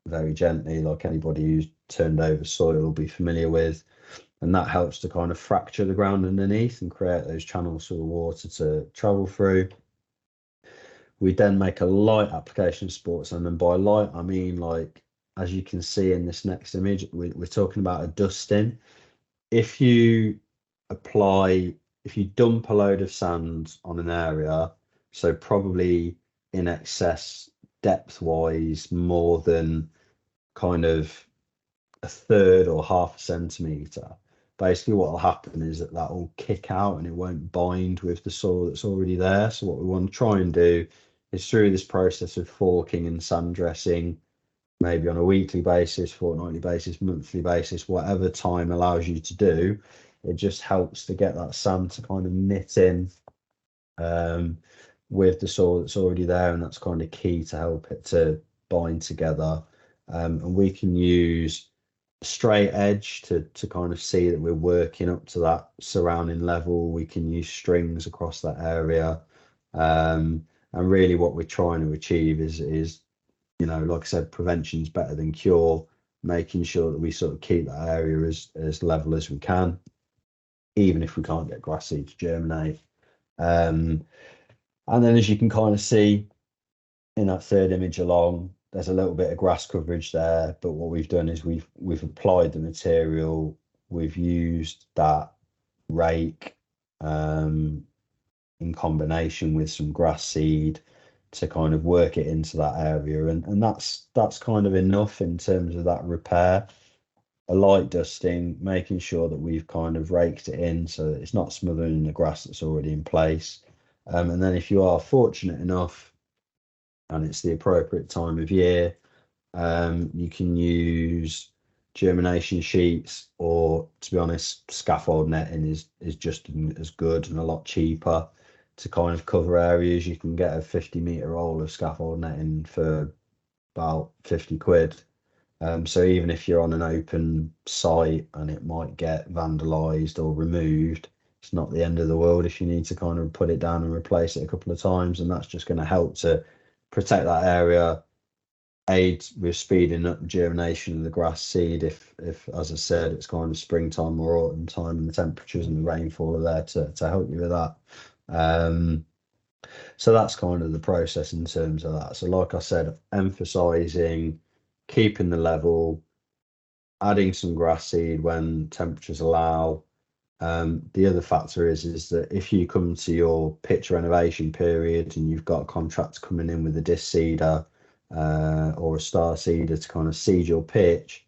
Speaker 2: very gently, like anybody who's turned over soil will be familiar with. And that helps to kind of fracture the ground underneath and create those channels for the water to travel through. We then make a light application of sports, and then by light I mean, like, as you can see in this next image, we're talking about a dusting. If you dump a load of sand on an area, so probably in excess depth wise, more than kind of a third or half a centimetre, basically what will happen is that will kick out and it won't bind with the soil that's already there. So what we want to try and do is, through this process of forking and sand dressing, maybe on a weekly basis, fortnightly basis, monthly basis, whatever time allows you to do, it just helps to get that sand to kind of knit in with the soil that's already there, and that's kind of key to help it to bind together. And we can use straight edge to kind of see that we're working up to that surrounding level. We can use strings across that area, and really what we're trying to achieve is, you know, like I said, prevention is better than cure, making sure that we sort of keep that area as level as we can, even if we can't get grass seed to germinate. And then, as you can kind of see in that third image along, there's a little bit of grass coverage there, but what we've done is we've applied the material, we've used that rake in combination with some grass seed to kind of work it into that area, and that's kind of enough in terms of that repair. A light dusting, making sure that we've kind of raked it in so that it's not smothering the grass that's already in place. And then if you are fortunate enough and it's the appropriate time of year, you can use germination sheets, or, to be honest, scaffold netting is just as good and a lot cheaper to kind of cover areas. You can get a 50-metre roll of scaffold netting for about 50 quid. So even if you're on an open site and it might get vandalised or removed, it's not the end of the world if you need to kind of put it down and replace it a couple of times, and that's just going to help to protect that area, aid with speeding up germination of the grass seed if as I said, it's kind of springtime or autumn time and the temperatures and the rainfall are there to help you with that. So that's kind of the process in terms of that. So like I said, emphasizing keeping the level, adding some grass seed when temperatures allow. The other factor is that if you come to your pitch renovation period and you've got a contractor coming in with a disc seeder or a star seeder to kind of seed your pitch,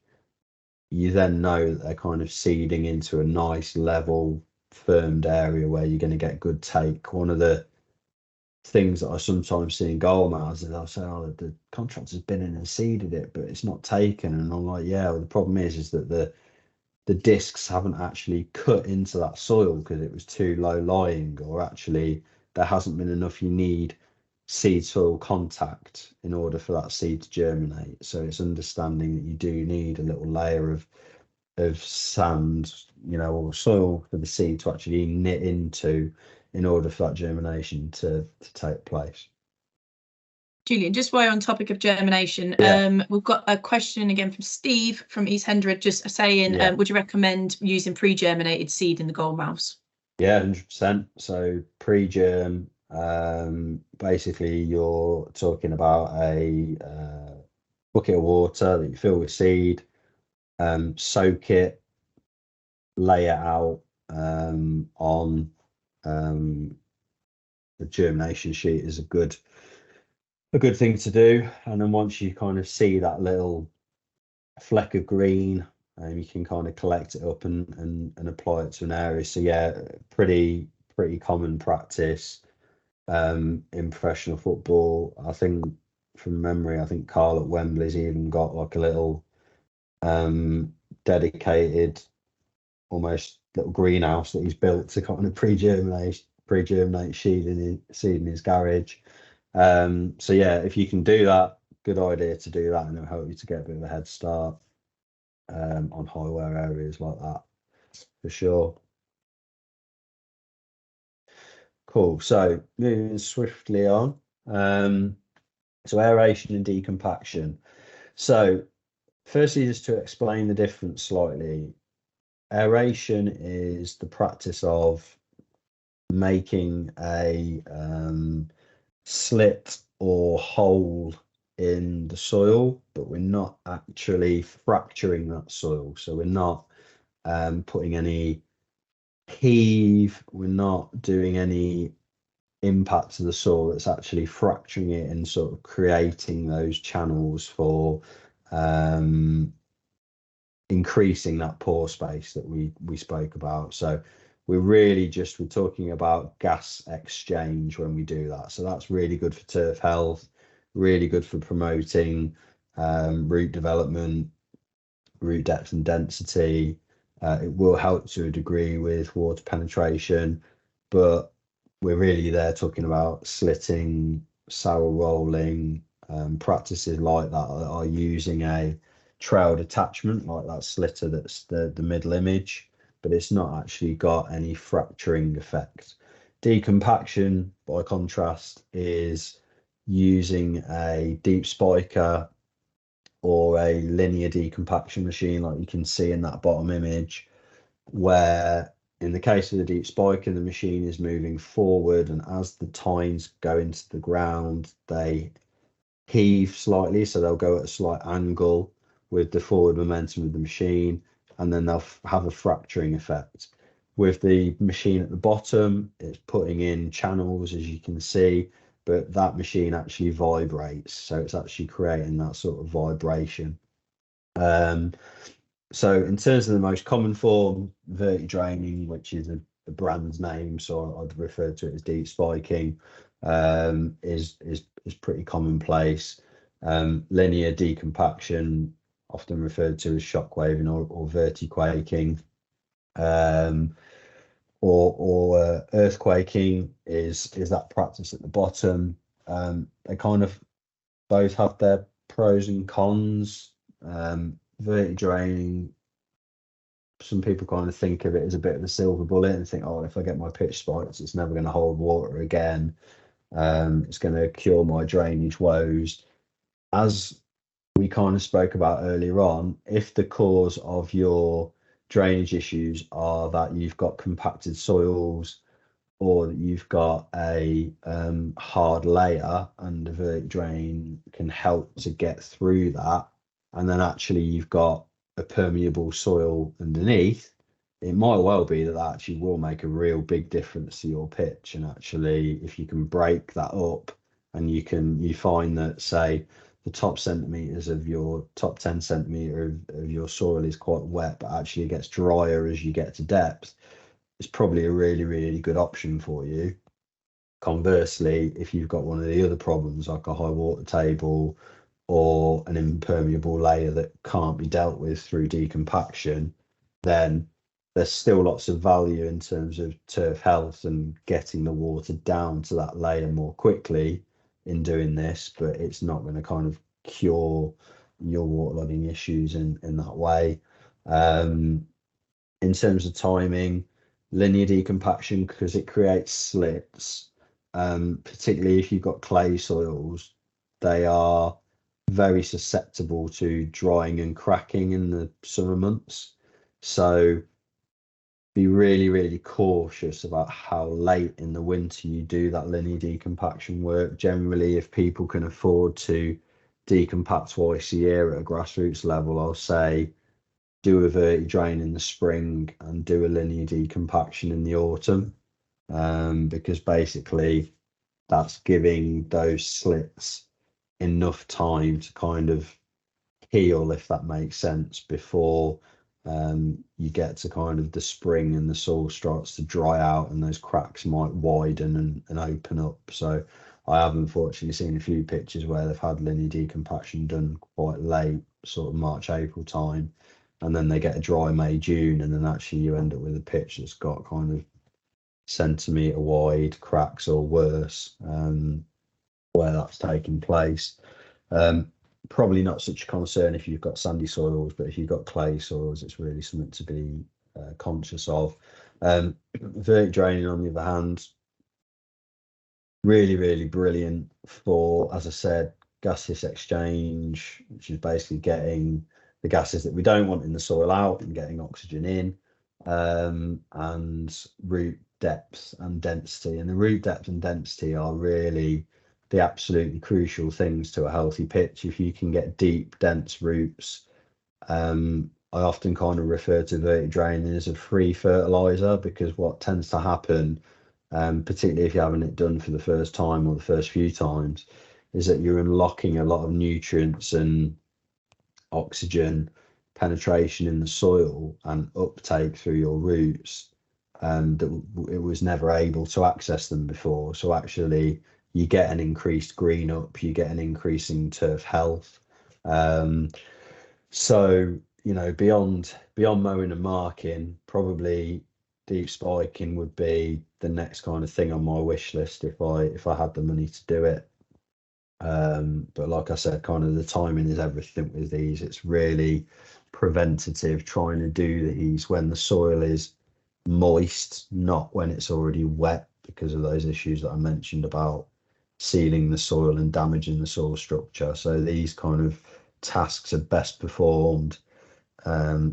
Speaker 2: you then know that they're kind of seeding into a nice level firmed area where you're going to get good take. One of the things that I sometimes see in goal mouths is they'll say, oh, the contractor's been in and seeded it, but it's not taken. And I'm like, yeah, well, the problem is that the discs haven't actually cut into that soil because it was too low lying, or actually there hasn't been enough. You need seed soil contact in order for that seed to germinate. So it's understanding that you do need a little layer of sand, you know, or soil for the seed to actually knit into in order for that germination to take place.
Speaker 1: Julian, just while you're on topic of germination, we've got a question again from Steve from East Hendred, just saying, would you recommend using pre-germinated seed in the gold mouse?
Speaker 2: Yeah, 100%. So pre-germ, basically you're talking about a bucket of water that you fill with seed, soak it, lay it out on the germination sheet is a good thing to do. And then once you kind of see that little fleck of green, you can kind of collect it up and apply it to an area. So yeah, pretty common practice in professional football. I think from memory, I think Carl at Wembley's even got like a little dedicated, almost little greenhouse that he's built to kind of pre-germinate seed in his garage. So yeah, if you can do that, good idea to do that, and it'll help you to get a bit of a head start on high wear areas like that, for sure. Cool. So moving swiftly on. So aeration and decompaction. So firstly, just to explain the difference slightly, aeration is the practice of making a slit or hole in the soil, but we're not actually fracturing that soil. So we're not putting any heave, we're not doing any impact to the soil that's actually fracturing it and sort of creating those channels for increasing that pore space that we spoke about. So we're talking about gas exchange when we do that. So that's really good for turf health, really good for promoting root development, root depth and density. It will help to a degree with water penetration, but we're really there talking about slitting, sour rolling, practices like that are using a trailed attachment like that slitter that's the middle image, but it's not actually got any fracturing effect. Decompaction, by contrast, is using a deep spiker or a linear decompaction machine like you can see in that bottom image, where in the case of the deep spiker, the machine is moving forward, and as the tines go into the ground, they heave slightly, so they'll go at a slight angle with the forward momentum of the machine, and then they'll have a fracturing effect. With the machine at the bottom, it's putting in channels, as you can see, but that machine actually vibrates, so it's actually creating that sort of vibration. So in terms of the most common form, vertidraining, which is the brand's name, so I'd refer to it as deep spiking, is pretty commonplace. Linear decompaction, often referred to as shockwaving or vertiquaking, or earthquaking is that practice at the bottom. They kind of both have their pros and cons. Vertidraining, some people kind of think of it as a bit of a silver bullet and think, oh, if I get my pitch spikes, it's never going to hold water again. It's going to cure my drainage woes. As we kind of spoke about earlier on, if the cause of your drainage issues are that you've got compacted soils or that you've got a hard layer, and the vertidrain can help to get through that, and then actually you've got a permeable soil underneath, it might well be that that actually will make a real big difference to your pitch. And actually, if you can break that up and you find that, say, the top centimeters of your top 10 centimeter of your soil is quite wet, but actually it gets drier as you get to depth, it's probably a really, really good option for you. Conversely, if you've got one of the other problems like a high water table or an impermeable layer that can't be dealt with through decompaction, then there's still lots of value in terms of turf health and getting the water down to that layer more quickly in doing this, but it's not going to kind of cure your waterlogging issues in that way. In terms of timing, linear decompaction, because it creates slits, particularly if you've got clay soils, they are very susceptible to drying and cracking in the summer months. So be really, really cautious about how late in the winter you do that linear decompaction work. Generally, if people can afford to decompact twice a year at a grassroots level, I'll say do a vertidrain in the spring and do a linear decompaction in the autumn, because basically that's giving those slits enough time to kind of heal, if that makes sense, before you get to kind of the spring and the soil starts to dry out and those cracks might widen and open up. So I have unfortunately seen a few pictures where they've had linear decompaction done quite late, sort of March, April time, and then they get a dry May, June, and then actually you end up with a pitch that's got kind of centimetre wide cracks or worse, where that's taking place. Probably not such a concern if you've got sandy soils, but if you've got clay soils, it's really something to be conscious of. Vertidraining, on the other hand, really, really brilliant for, as I said, gaseous exchange, which is basically getting the gases that we don't want in the soil out and getting oxygen in, and root depth and density. And the root depth and density are really the absolutely crucial things to a healthy pitch. If you can get deep, dense roots, I often kind of refer to vertic draining as a free fertilizer, because what tends to happen, particularly if you're having it done for the first time or the first few times, is that you're unlocking a lot of nutrients and oxygen penetration in the soil and uptake through your roots, that it was never able to access them before. So actually you get an increased green up, you get an increase in turf health. So, you know, beyond mowing and marking, probably deep spiking would be the next kind of thing on my wish list if I had the money to do it. But like I said, kind of the timing is everything with these. It's really preventative, trying to do these when the soil is moist, not when it's already wet, because of those issues that I mentioned about sealing the soil and damaging the soil structure. So these kind of tasks are best performed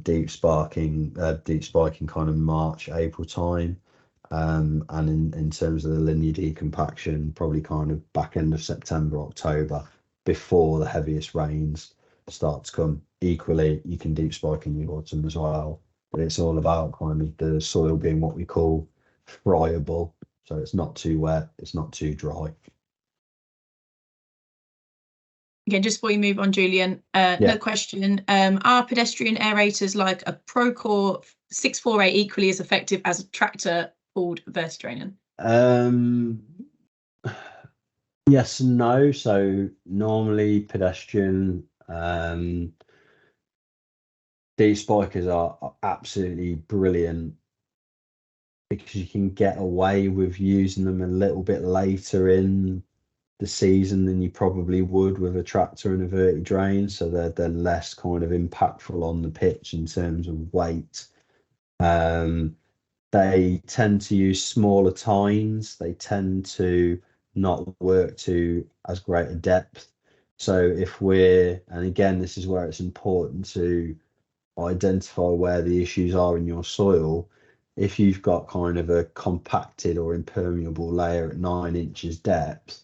Speaker 2: deep spiking kind of March, April time. And in terms of the linear decompaction, probably kind of back end of September, October, before the heaviest rains start to come. Equally, you can deep spike in the autumn as well, but it's all about kind of the soil being what we call friable, so it's not too wet, it's not too dry.
Speaker 1: Again, just before you move on, Julian, another question. Are pedestrian aerators like a Procore 648 equally as effective as a tractor called vertidraining?
Speaker 2: Yes and no. So normally pedestrian deep spikers are absolutely brilliant, because you can get away with using them a little bit later in the season than you probably would with a tractor and a vertic drain. So they're less kind of impactful on the pitch in terms of weight. They tend to use smaller tines. They tend to not work to as great a depth. So and again, this is where it's important to identify where the issues are in your soil. If you've got kind of a compacted or impermeable layer at 9 inches depth,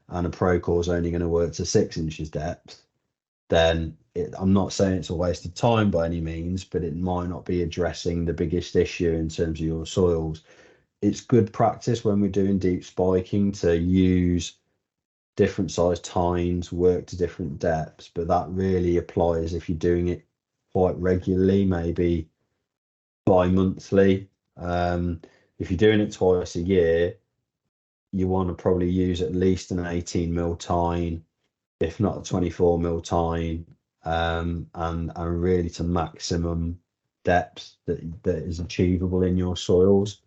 Speaker 2: and a Procore is only going to work to 6 inches depth, then I'm not saying it's a waste of time by any means, but it might not be addressing the biggest issue in terms of your soils. It's good practice when we're doing deep spiking to use different size tines, work to different depths, but that really applies if you're doing it quite regularly, maybe bi-monthly. If you're doing it twice a year, you want to probably use at least an 18 mil tine, if not a 24 mil tine, and really to maximum depth that is achievable in your soils.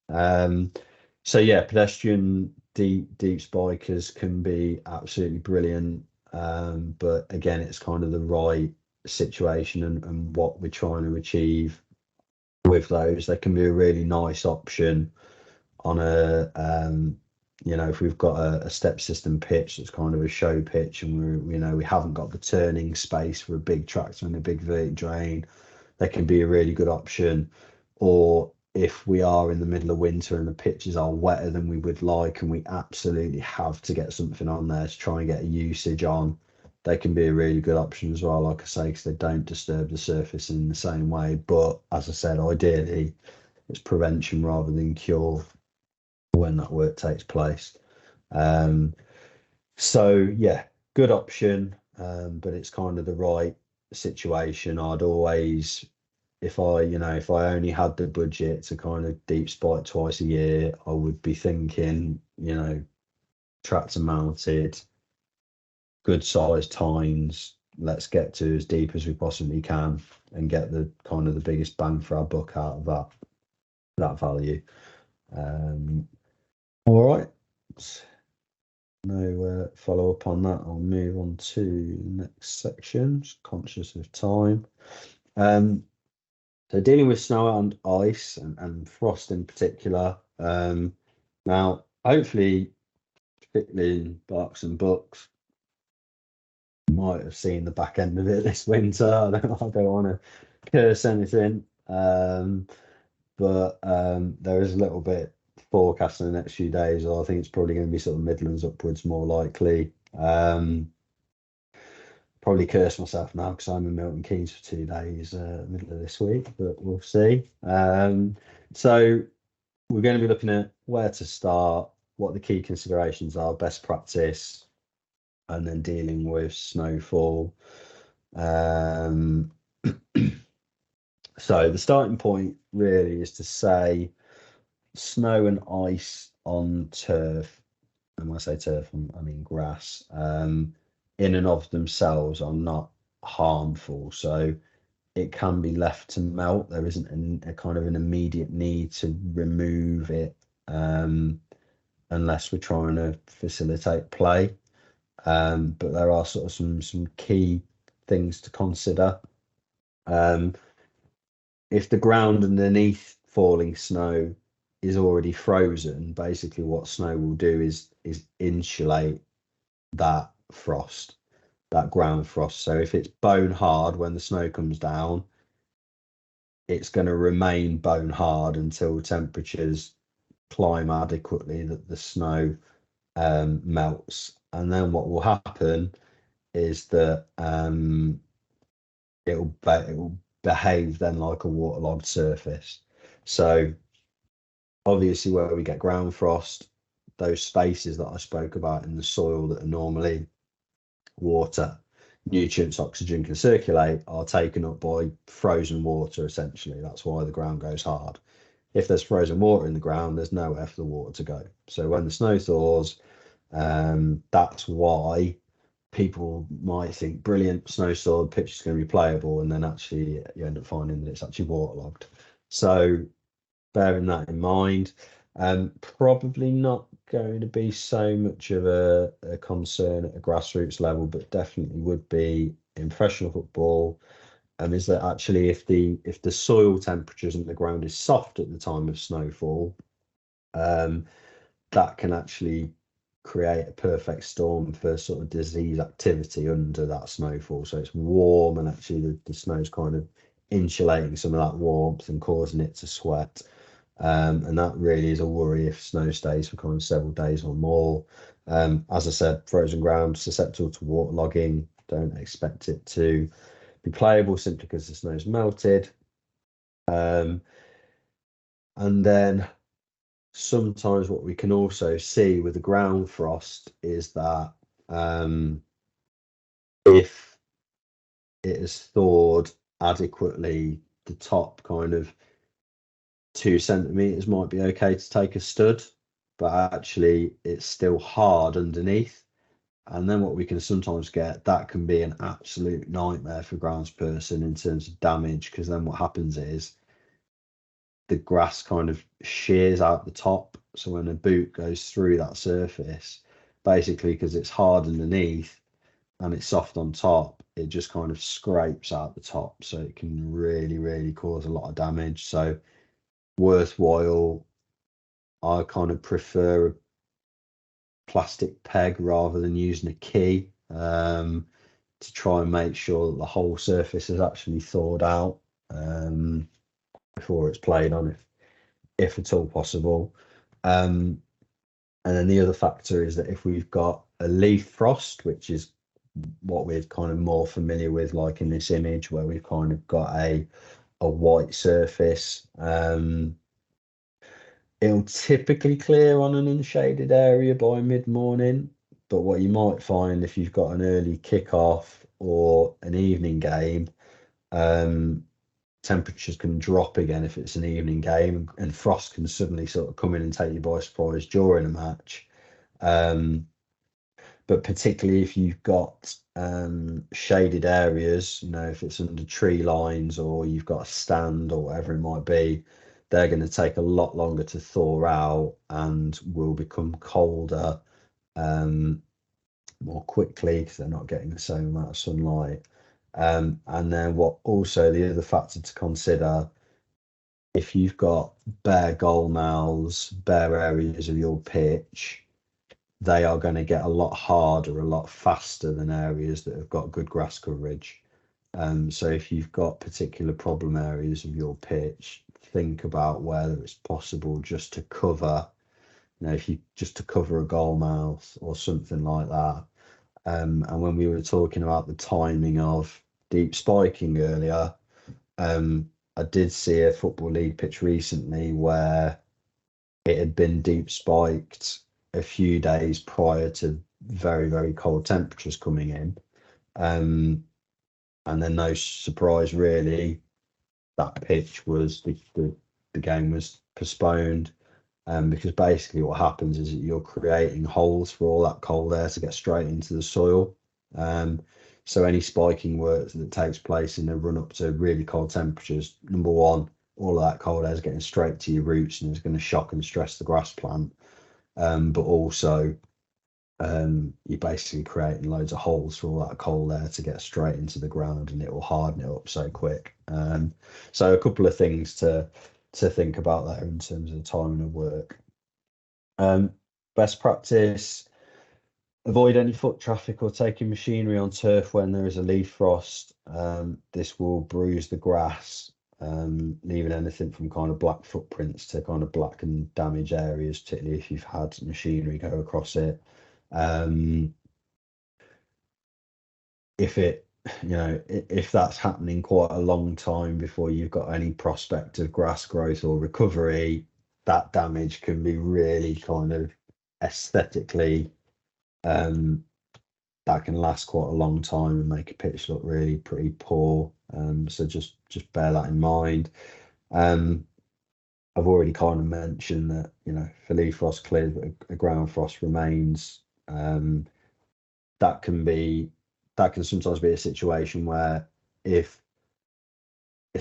Speaker 2: So yeah, pedestrian deep spikers can be absolutely brilliant, but again, it's kind of the right situation and what we're trying to achieve with those. They can be a really nice option on a if we've got a step system pitch that's kind of a show pitch, and we haven't got the turning space for a big tractor and a big vertic drain, they can be a really good option. Or if we are in the middle of winter and the pitches are wetter than we would like, and we absolutely have to get something on there to try and get a usage on, they can be a really good option as well, like I say, because they don't disturb the surface in the same way. But as I said, ideally it's prevention rather than cure when that work takes place. So yeah, good option, but it's kind of the right situation. I'd always, if I only had the budget to kind of deep spike twice a year, I would be thinking, tractor mounted, good sized tines. Let's get to as deep as we possibly can and get the kind of the biggest bang for our buck out of that value. All right. No follow up on that. I'll move on to the next section. Just conscious of time. So dealing with snow and ice and frost in particular. Now, hopefully, particularly in Berks and Bucks, might have seen the back end of it this winter. I don't want to curse anything, but there is a little bit forecast in the next few days. I think it's probably going to be sort of Midlands upwards more likely. Probably curse myself now because I'm in Milton Keynes for 2 days, middle of this week, but we'll see. So we're going to be looking at where to start, what the key considerations are, best practice, and then dealing with snowfall. So the starting point really is to say snow and ice on turf, and when I say turf, I mean grass, in and of themselves are not harmful. So it can be left to melt. There isn't a kind of an immediate need to remove it unless we're trying to facilitate play. But there are sort of some key things to consider. If the ground underneath falling snow is already frozen, basically what snow will do is insulate that frost, that ground frost. So if it's bone hard when the snow comes down, it's going to remain bone hard until temperatures climb adequately that the snow melts. And then what will happen is that it will behave then like a waterlogged surface. So obviously where we get ground frost, those spaces that I spoke about in the soil that are normally water, nutrients, oxygen can circulate, are taken up by frozen water essentially. That's why the ground goes hard. If there's frozen water in the ground, there's nowhere for the water to go. So when the snow thaws, that's why people might think brilliant, snow thawed, pitch is going to be playable, and then actually you end up finding that it's actually waterlogged. So bearing that in mind, probably not going to be so much of a concern at a grassroots level, but definitely would be in professional football. Is that actually if the soil temperatures and the ground is soft at the time of snowfall, that can actually create a perfect storm for sort of disease activity under that snowfall. So it's warm and actually the snow's kind of insulating some of that warmth and causing it to sweat. And that really is a worry if snow stays for kind of several days or more. As I said, frozen ground susceptible to waterlogging. Don't expect it to be playable simply because the snow's melted. And then sometimes what we can also see with the ground frost is that if it is thawed adequately, the top kind of 2 centimeters might be okay to take a stud, but actually it's still hard underneath. And then what we can sometimes get, that can be an absolute nightmare for groundsperson in terms of damage, because then what happens is the grass kind of shears out the top. So when a boot goes through that surface, basically because it's hard underneath and it's soft on top, it just kind of scrapes out the top. So it can really, really cause a lot of damage. So worthwhile, I kind of prefer a plastic peg rather than using a key to try and make sure that the whole surface is actually thawed out before it's played on, if at all possible. And then the other factor is that if we've got a leaf frost, which is what we're kind of more familiar with, like in this image where we've kind of got a white surface, it'll typically clear on an unshaded area by mid-morning. But what you might find if you've got an early kick-off or an evening game, temperatures can drop again if it's an evening game, and frost can suddenly sort of come in and take you by surprise during a match. But particularly if you've got shaded areas, if it's under tree lines or you've got a stand or whatever it might be, they're going to take a lot longer to thaw out and will become colder more quickly because they're not getting the same amount of sunlight. And then the other factor to consider, if you've got bare goal mouths, bare areas of your pitch, they are going to get a lot harder, a lot faster than areas that have got good grass coverage. So if you've got particular problem areas of your pitch, think about whether it's possible just to cover, if you just to cover a goal mouth or something like that. And when we were talking about the timing of deep spiking earlier, I did see a Football League pitch recently where it had been deep spiked a few days prior to very, very cold temperatures coming in. And then no surprise really, that pitch was the game was postponed. Because basically what happens is that you're creating holes for all that cold air to get straight into the soil. So any spiking work that takes place in the run up to really cold temperatures, number one, all of that cold air is getting straight to your roots and it's going to shock and stress the grass plant. But also you're basically creating loads of holes for all that cold air to get straight into the ground, and it will harden it up so quick. So a couple of things to think about there in terms of the timing of work. Best practice: avoid any foot traffic or taking machinery on turf when there is a leaf frost. This will bruise the grass, leaving anything from kind of black footprints to kind of black and damaged areas, particularly if you've had machinery go across it. If that's happening quite a long time before you've got any prospect of grass growth or recovery, that damage can be really kind of aesthetically, that can last quite a long time and make a pitch look really pretty poor. So just bear that in mind. I've already kind of mentioned that, if a leaf frost clears but a ground frost remains, that can sometimes be a situation where if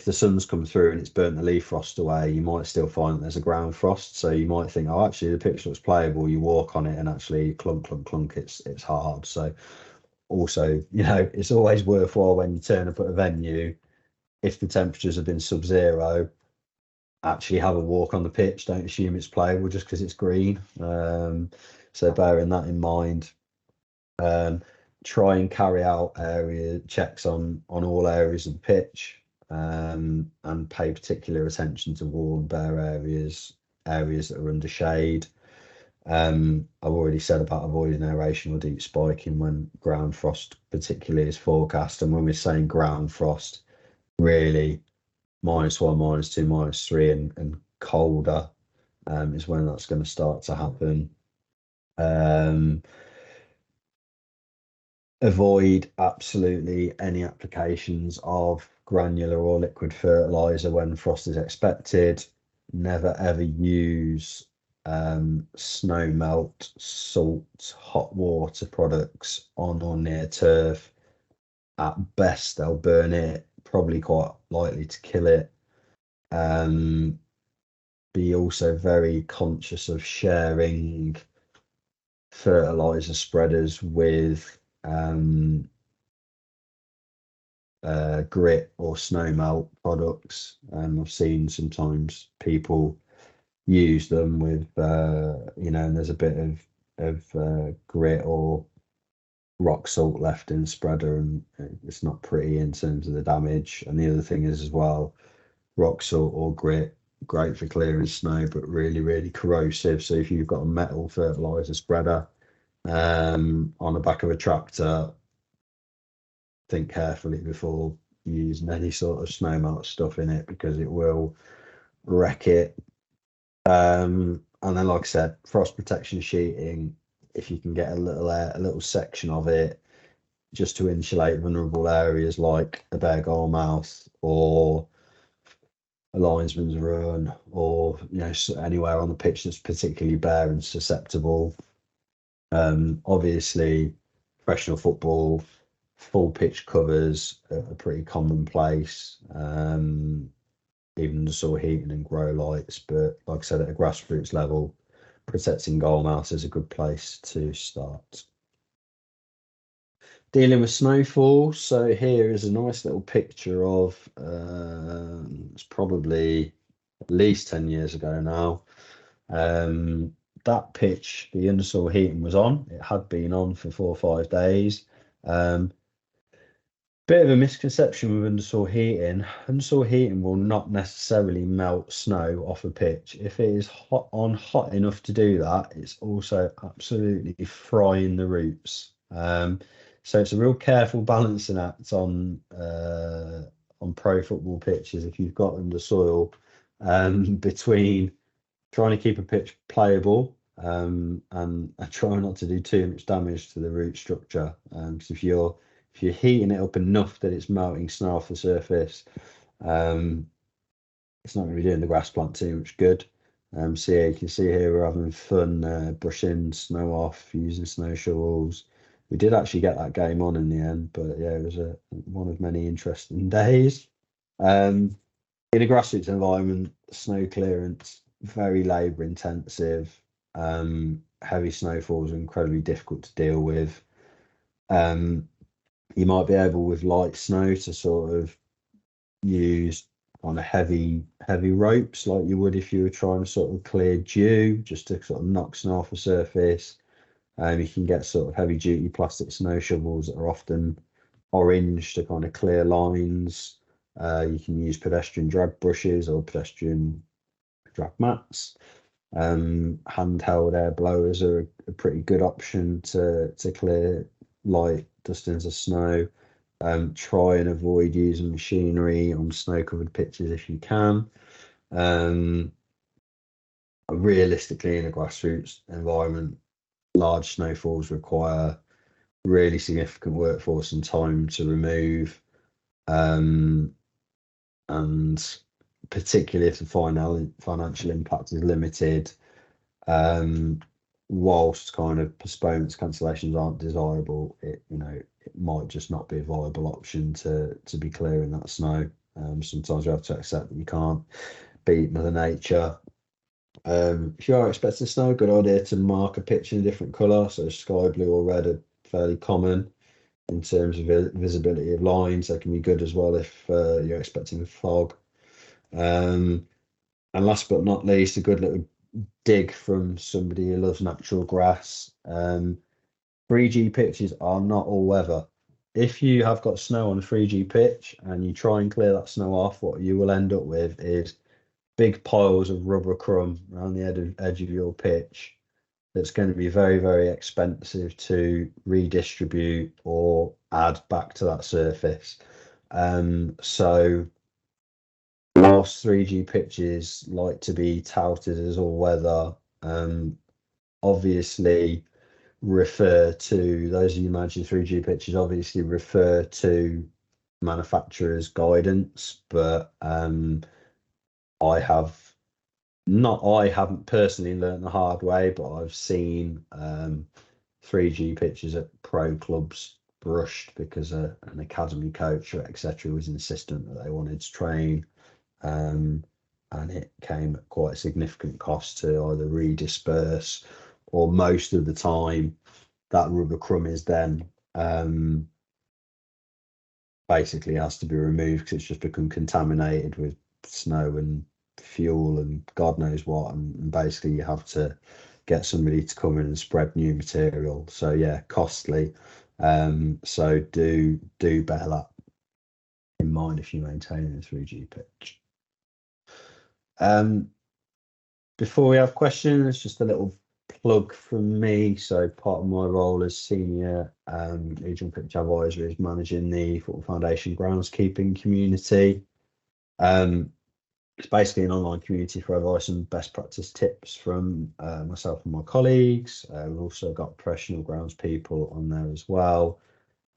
Speaker 2: the sun's come through and it's burnt the leaf frost away, you might still find that there's a ground frost. So you might think, oh, actually the pitch looks playable. You walk on it and actually clunk, clunk, clunk, it's hard. So also, it's always worthwhile when you turn up at a venue, if the temperatures have been sub-zero, actually have a walk on the pitch. Don't assume it's playable just because it's green. So bearing that in mind, try and carry out area checks on all areas of the pitch, and pay particular attention to warm, bare areas that are under shade. I've already said about avoiding aeration or deep spiking when ground frost particularly is forecast. And when we're saying ground frost, really -1, -2, -3 and colder is when that's going to start to happen. Avoid absolutely any applications of granular or liquid fertilizer when frost is expected. Never ever use snow melt, salt, hot water products on or near turf. At best, they'll burn it, probably quite likely to kill it. Be also very conscious of sharing fertilizer spreaders with grit or snow melt products. I've seen sometimes people use them with and there's a bit of grit or rock salt left in the spreader, and it's not pretty in terms of the damage. And the other thing is as well, rock salt or grit, great for clearing snow, but really, really corrosive. So if you've got a metal fertilizer spreader on the back of a tractor, think carefully before using any sort of snow melt stuff in it, because it will wreck it. And then, like I said, frost protection sheeting, if you can get a little section of it just to insulate vulnerable areas like a bare goal mouth or a linesman's run, or anywhere on the pitch that's particularly bare and susceptible. Obviously, professional football, full pitch covers are pretty commonplace, even the sort of heating and grow lights. But like I said, at a grassroots level, protecting goal mouths is a good place to start. Dealing with snowfall. So here is a nice little picture of, it's probably at least 10 years ago now. that pitch, the undersoil heating was on. It had been on for 4 or 5 days. Bit of a misconception with undersoil heating. Undersoil heating will not necessarily melt snow off a pitch. If it is hot enough to do that, it's also absolutely frying the roots. So it's a real careful balancing act on pro football pitches if you've got undersoil, between trying to keep a pitch playable, and trying not to do too much damage to the root structure. Because if you're heating it up enough that it's melting snow off the surface, it's not going to be doing the grass plant too much good. So yeah, you can see here we're having fun brushing snow off using snow shovels. We did actually get that game on in the end, but yeah, it was one of many interesting days. In a grassroots environment, snow clearance, very labour intensive. Heavy snowfalls are incredibly difficult to deal with. You might be able with light snow to sort of use on a heavy ropes like you would if you were trying to sort of clear dew, just to sort of knock snow off the surface. You can get sort of heavy duty plastic snow shovels that are often orange to kind of clear lines. You can use pedestrian drag brushes or pedestrian drag mats. Handheld air blowers are a pretty good option to clear light dustings of snow. Try and avoid using machinery on snow-covered pitches if you can. Realistically, in a grassroots environment, large snowfalls require really significant workforce and time to remove, and particularly if the financial impact is limited, whilst kind of postponements, cancellations aren't desirable, it might just not be a viable option to be clearing that snow. Sometimes you have to accept that you can't beat Mother Nature. If you are expecting snow, good idea to mark a pitch in a different colour. So sky blue or red are fairly common in terms of visibility of lines. They can be good as well if you're expecting fog. And last but not least, a good little dig from somebody who loves natural grass. 3G pitches are not all weather. If you have got snow on a 3G pitch and you try and clear that snow off, what you will end up with is big piles of rubber crumb around the edge of your pitch. That's going to be very, very expensive to redistribute or add back to that surface. So whilst 3G pitches like to be touted as all weather, obviously refer to those of you managing 3G pitches, obviously refer to manufacturer's guidance, but I haven't personally learned the hard way, but I've seen 3G pitches at pro clubs brushed because an academy coach or etc. was insistent that they wanted to train, and it came at quite a significant cost to either redisperse, or most of the time that rubber crumb is then basically has to be removed because it's just become contaminated with snow and fuel and God knows what, and basically you have to get somebody to come in and spread new material. So yeah, costly. So do bear that in mind if you're maintaining a 3G pitch. Before we have questions, just a little plug from me. So part of my role as senior regional pitch advisor is managing the Football Foundation groundskeeping community. It's basically an online community for advice and best practice tips from myself and my colleagues. We've also got professional grounds people on there as well.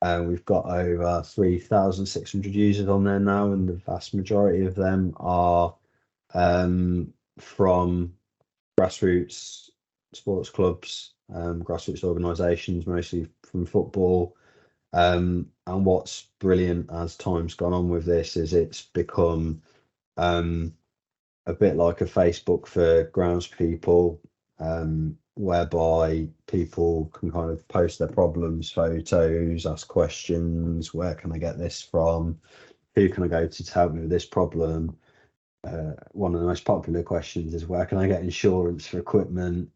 Speaker 2: We've got over 3,600 users on there now, and the vast majority of them are from grassroots sports clubs, grassroots organisations, mostly from football. And what's brilliant as time's gone on with this is it's become a bit like a Facebook for grounds people, whereby people can kind of post their problems, photos, ask questions. Where can I get this from? Who can I go to help me with this problem? One of the most popular questions is where can I get insurance for equipment?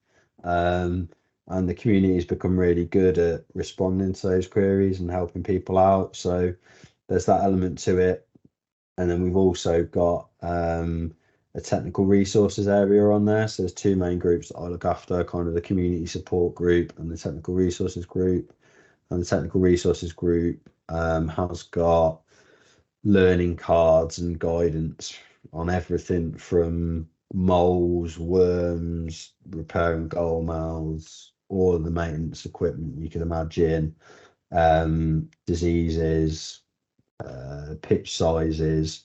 Speaker 2: And the community has become really good at responding to those queries and helping people out. So there's that element to it. And then we've also got a technical resources area on there. So there's two main groups that I look after, kind of the community support group and the technical resources group. And the technical resources group has got learning cards and guidance on everything from moles, worms, repairing goal mouths, all of the maintenance equipment you can imagine, diseases, pitch sizes,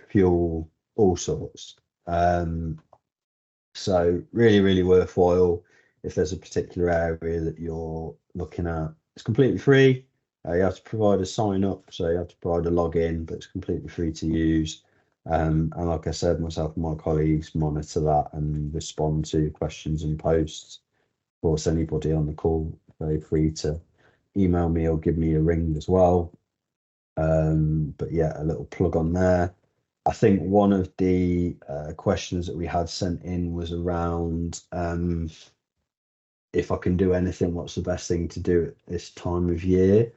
Speaker 2: fuel, all sorts. So really, really worthwhile if there's a particular area that you're looking at. It's completely free. You have to provide a sign up, so you have to provide a login, but it's completely free to use. And like I said, myself and my colleagues monitor that and respond to questions and posts. Of course, anybody on the call, very free to email me or give me a ring as well. But yeah, a little plug on there. I think one of the questions that we had sent in was around if I can do anything, what's the best thing to do at this time of year?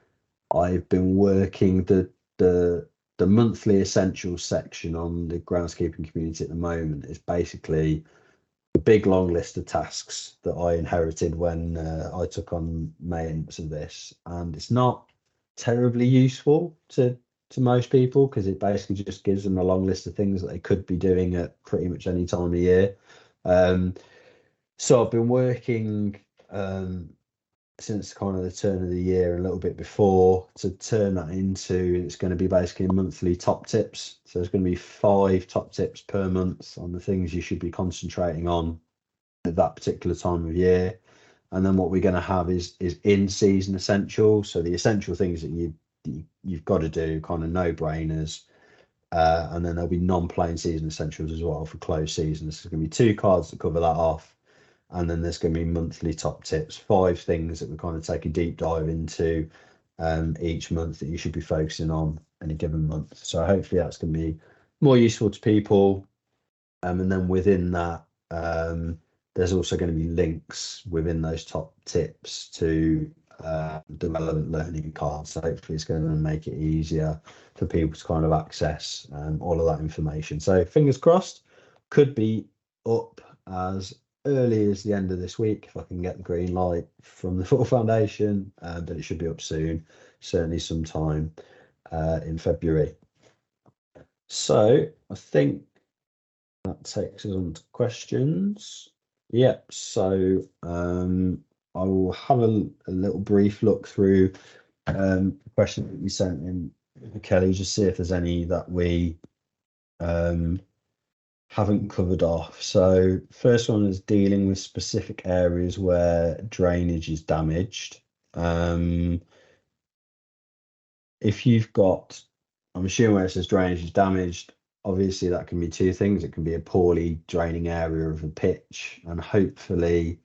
Speaker 2: I've been working the monthly essentials section on the groundskeeping community at the moment. Is basically a big long list of tasks that I inherited when I took on maintenance of this, and it's not terribly useful to most people because it basically just gives them a long list of things that they could be doing at pretty much any time of year. So I've been working since kind of the turn of the year, a little bit before, to turn that into, it's going to be basically monthly top tips. So there's going to be 5 top tips per month on the things you should be concentrating on at that particular time of year. And then what we're going to have is in-season essentials. So the essential things that you've got to do, kind of no-brainers. And then there'll be non-playing season essentials as well for closed season. So there's going to be 2 cards that cover that off. And then there's going to be monthly top tips, 5 things that we kind of take a deep dive into each month that you should be focusing on any given month. So hopefully that's going to be more useful to people. And then within that, there's also going to be links within those top tips to the relevant learning cards. So hopefully it's going to make it easier for people to kind of access all of that information. So fingers crossed, could be up as early as the end of this week if I can get the green light from the Football Foundation, but it should be up soon, certainly sometime in February. So I think that takes us on to questions. Yep, so I will have a little brief look through the questions that you sent in, Kelly, just see if there's any that we haven't covered off. So first one is dealing with specific areas where drainage is damaged. If you've got, I'm assuming where it says drainage is damaged, obviously that can be 2 things. It can be a poorly draining area of a pitch, and hopefully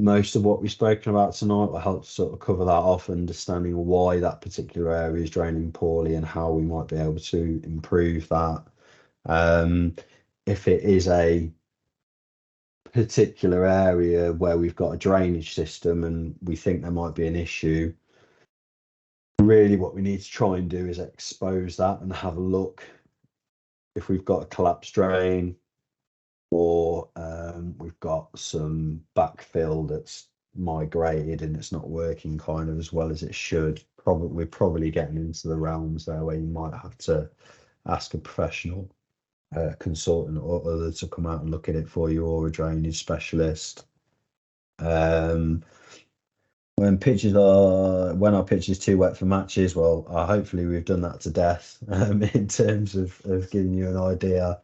Speaker 2: most of what we've spoken about tonight will help sort of cover that off, understanding why that particular area is draining poorly and how we might be able to improve that. If it is a particular area where we've got a drainage system and we think there might be an issue, really what we need to try and do is expose that and have a look if we've got a collapsed drain or we've got some backfill that's migrated and it's not working kind of as well as it should. We're probably getting into the realms there where you might have to ask a professional consultant or other to come out and look at it for you, or a drainage specialist. When our pitch is too wet for matches, well, hopefully we've done that to death in terms of giving you an idea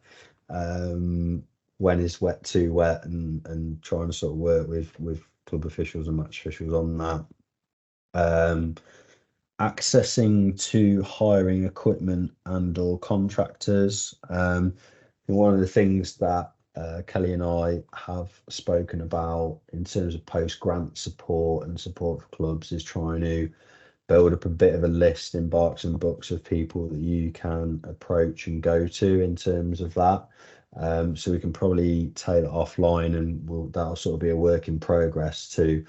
Speaker 2: when is wet too wet, and trying to sort of work with club officials and match officials on that. Accessing to hiring equipment and or contractors. One of the things that Kelly and I have spoken about in terms of post-grant support and support for clubs is trying to build up a bit of a list in Barks and Books of people that you can approach and go to in terms of that. So we can probably take it offline, and that'll sort of be a work in progress to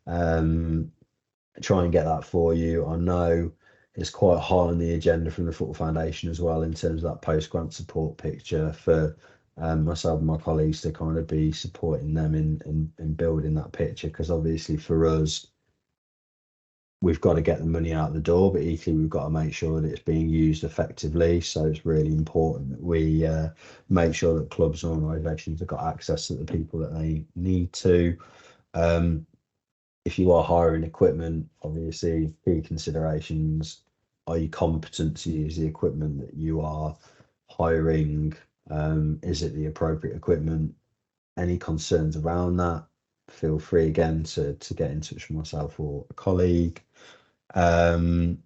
Speaker 2: try and get that for you. I know it's quite high on the agenda from the Football Foundation as well, in terms of that post-grant support picture for myself and my colleagues to kind of be supporting them in building that picture, because obviously for us, we've got to get the money out the door, but equally we've got to make sure that it's being used effectively. So it's really important that we make sure that clubs and organisations have got access to the people that they need to. If you are hiring equipment, obviously key considerations: are you competent to use the equipment that you are hiring? Is it the appropriate equipment? Any concerns around that, feel free again to get in touch with myself or a colleague. General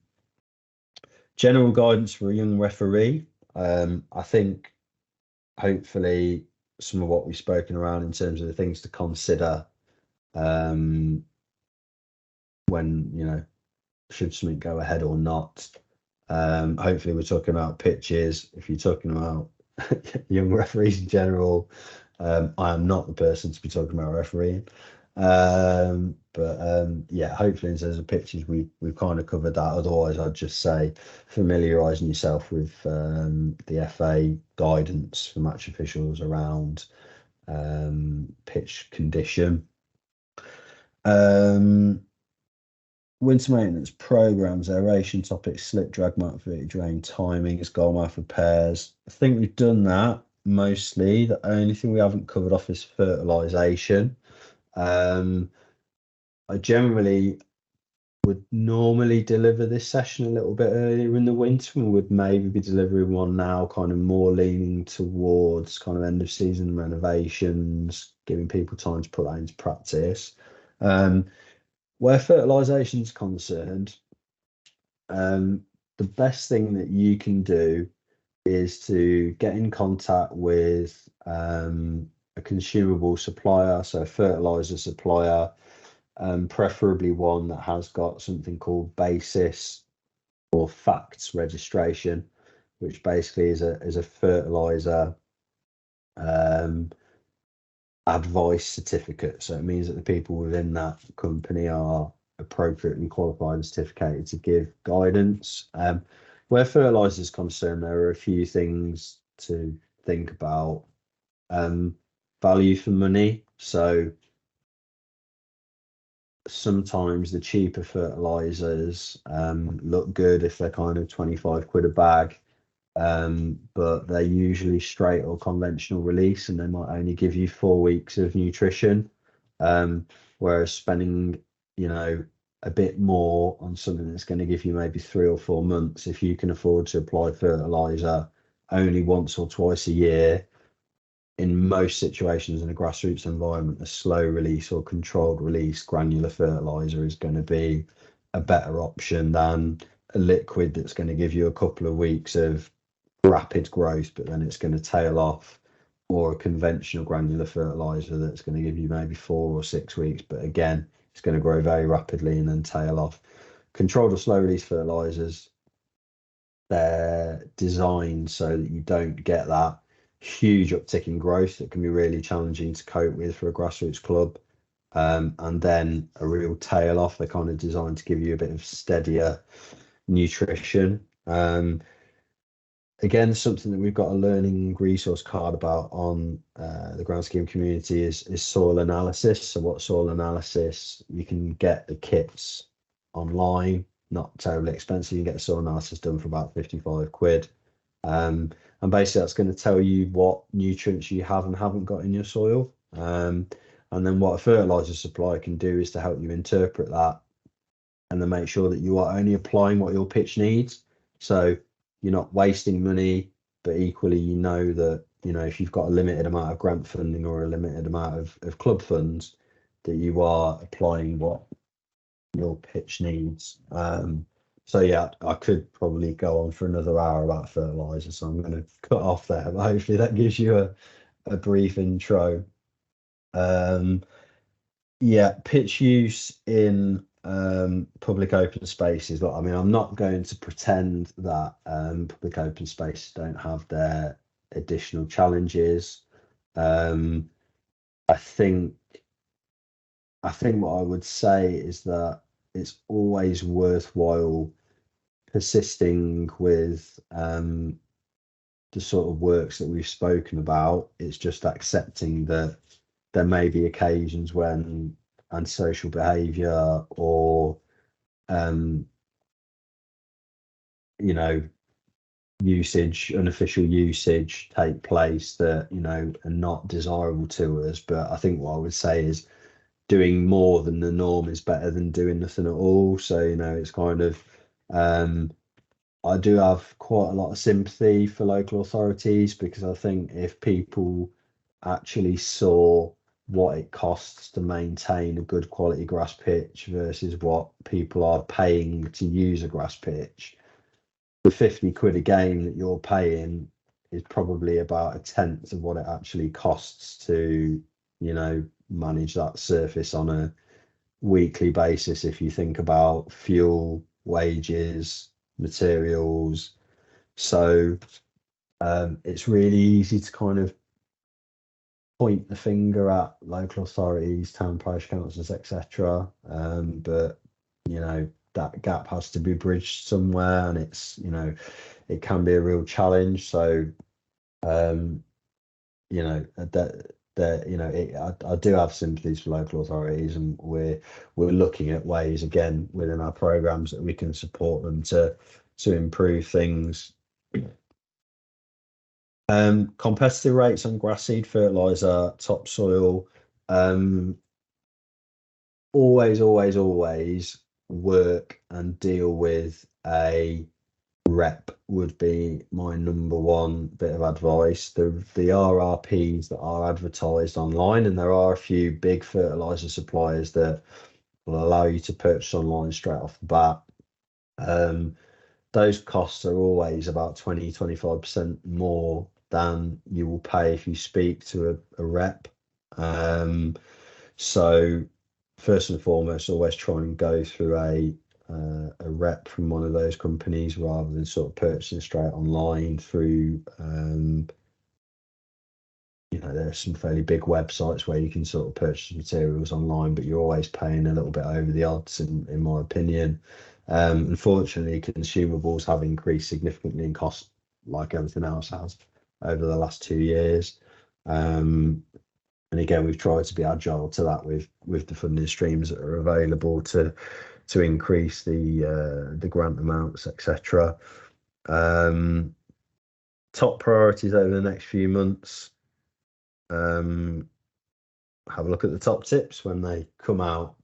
Speaker 2: guidance for a young referee. I think hopefully some of what we've spoken around in terms of the things to consider when, should something go ahead or not. Hopefully we're talking about pitches. If you're talking about young referees in general, I am not the person to be talking about refereeing. Yeah, hopefully in terms of pitches, we've kind of covered that. Otherwise, I'd just say familiarising yourself with the FA guidance for match officials around pitch condition. Winter maintenance programs, aeration topics, slip, drag, mark, drain, timings, goal mouth repairs. I think we've done that mostly. The only thing we haven't covered off is fertilisation. I generally would normally deliver this session a little bit earlier in the winter, and would maybe be delivering one now, kind of more leaning towards kind of end of season renovations, giving people time to put that into practice. Where fertilisation is concerned, the best thing that you can do is to get in contact with a consumable supplier, so a fertiliser supplier, preferably one that has got something called basis or facts registration, which basically is a fertiliser advice certificate. So it means that the people within that company are appropriately qualified and certificated to give guidance. Where fertiliser is concerned, there are a few things to think about. Value for money. So sometimes the cheaper fertilizers look good if they're kind of 25 quid a bag, but they're usually straight or conventional release, and they might only give you 4 weeks of nutrition, whereas spending a bit more on something that's going to give you maybe 3 or 4 months, if you can afford to apply fertilizer only once or twice a year, in most situations in a grassroots environment, a slow release or controlled release granular fertilizer is going to be a better option than a liquid that's going to give you a couple of weeks of rapid growth, but then it's going to tail off, or a conventional granular fertilizer that's going to give you maybe 4 or 6 weeks, but again, it's going to grow very rapidly and then tail off. Controlled or slow release fertilizers, they're designed so that you don't get that huge uptick in growth that can be really challenging to cope with for a grassroots club, and then a real tail off. They're kind of designed to give you a bit of steadier nutrition. Again, something that we've got a learning resource card about on the ground scheme community is soil analysis. So what soil analysis, you can get the kits online, not terribly expensive. You can get the soil analysis done for about 55 quid. And basically that's going to tell you what nutrients you have and haven't got in your soil. And then what a fertilizer supplier can do is to help you interpret that, and then make sure that you are only applying what your pitch needs. So you're not wasting money, but equally that if you've got a limited amount of grant funding or a limited amount of club funds, that you are applying what your pitch needs. So yeah, I could probably go on for another hour about fertilizer, so I'm going to cut off there, but hopefully that gives you a brief intro. Yeah, pitch use in public open spaces. Look, I mean, I'm not going to pretend that public open spaces don't have their additional challenges. I think what I would say is that it's always worthwhile persisting with the sort of works that we've spoken about. It's just accepting that there may be occasions when antisocial behaviour or unofficial usage take place that are not desirable to us. But I think what I would say is doing more than the norm is better than doing nothing at all. So it's kind of I do have quite a lot of sympathy for local authorities, because I think if people actually saw what it costs to maintain a good quality grass pitch versus what people are paying to use a grass pitch, the 50 quid a game that you're paying is probably about a tenth of what it actually costs to manage that surface on a weekly basis, if you think about fuel, wages, materials. So it's really easy to kind of point the finger at local authorities, town parish councils, etc. But that gap has to be bridged somewhere, and it's it can be a real challenge. So I do have sympathies for local authorities, and we're looking at ways again within our programs that we can support them to improve things. Competitive rates on grass seed fertilizer, topsoil. Always work and deal with a rep would be my number one bit of advice. The RRPs that are advertised online, and there are a few big fertilizer suppliers that will allow you to purchase online straight off the bat. Those costs are always about 20-25% more than you will pay if you speak to a rep. So first and foremost, always try and go through a rep from one of those companies rather than sort of purchasing straight online through there are some fairly big websites where you can sort of purchase materials online, but you're always paying a little bit over the odds, in my opinion. Unfortunately, consumables have increased significantly in cost, like everything else has, over the last 2 years. And again, we've tried to be agile to that with the funding streams that are available to increase the grant amounts, etc. Top priorities over the next few months. Have a look at the top tips when they come out.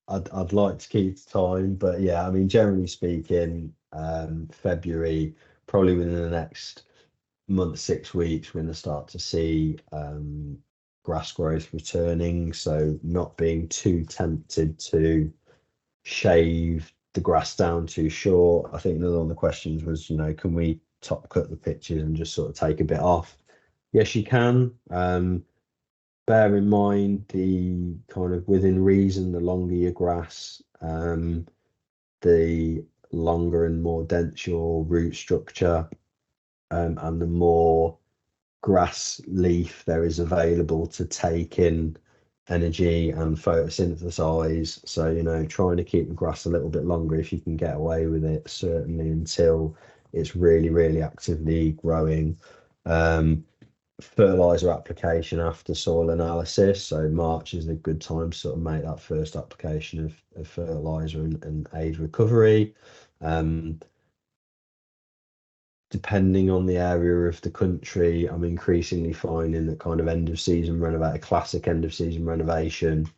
Speaker 2: I'd like to keep the time, but yeah, I mean, generally speaking, February, probably within the next month, 6 weeks, we're going to start to see grass growth returning. So not being too tempted to shave the grass down too short. I think another one of the questions was, can we top cut the pitches and just sort of take a bit off? Yes, you can. Bear in mind the kind of within reason, the longer your grass, the longer and more dense your root structure, and the more grass leaf there is available to take in energy and photosynthesize. So, trying to keep the grass a little bit longer if you can get away with it, certainly until it's really, really actively growing. Fertilizer application after soil analysis. So March is a good time to sort of make that first application of fertilizer and aid recovery. Depending on the area of the country, I'm increasingly finding that kind of classic end of season renovation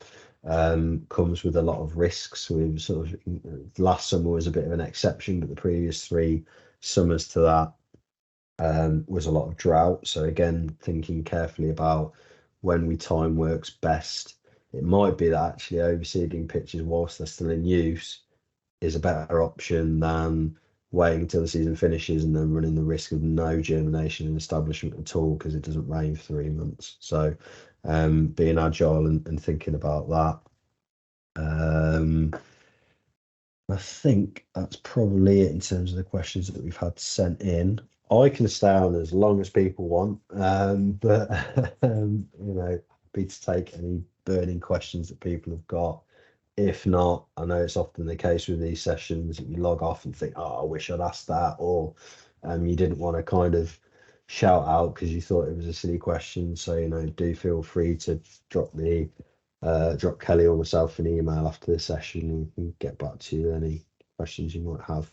Speaker 2: comes with a lot of risks. We've sort of, last summer was a bit of an exception, but the previous 3 summers to that was a lot of drought. So again, thinking carefully about when time works best. It might be that actually overseeding pitches whilst they're still in use is a better option than waiting until the season finishes and then running the risk of no germination and establishment at all because it doesn't rain for 3 months. So being agile and thinking about that. I think that's probably it in terms of the questions that we've had sent in. I can stay on as long as people want, but happy to take any burning questions that people have got. If not, I know it's often the case with these sessions that you log off and think, oh, I wish I'd asked that, or you didn't want to kind of shout out because you thought it was a silly question. So, do feel free to drop Kelly or myself an email after the session, and we can get back to you with any questions you might have.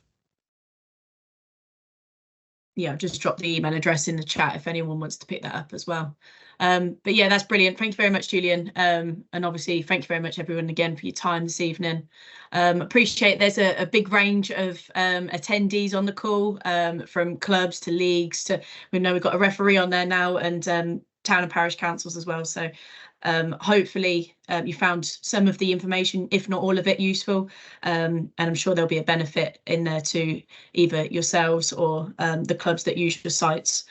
Speaker 1: Yeah, I've just dropped the email address in the chat if anyone wants to pick that up as well. But yeah, that's brilliant. Thank you very much, Julian. And obviously, thank you very much, everyone, again, for your time this evening. Appreciate there's a big range of attendees on the call, from clubs to leagues to, we know we've got a referee on there now, and town and parish councils as well. So hopefully you found some of the information, if not all of it, useful, and I'm sure there'll be a benefit in there to either yourselves or the clubs that use your sites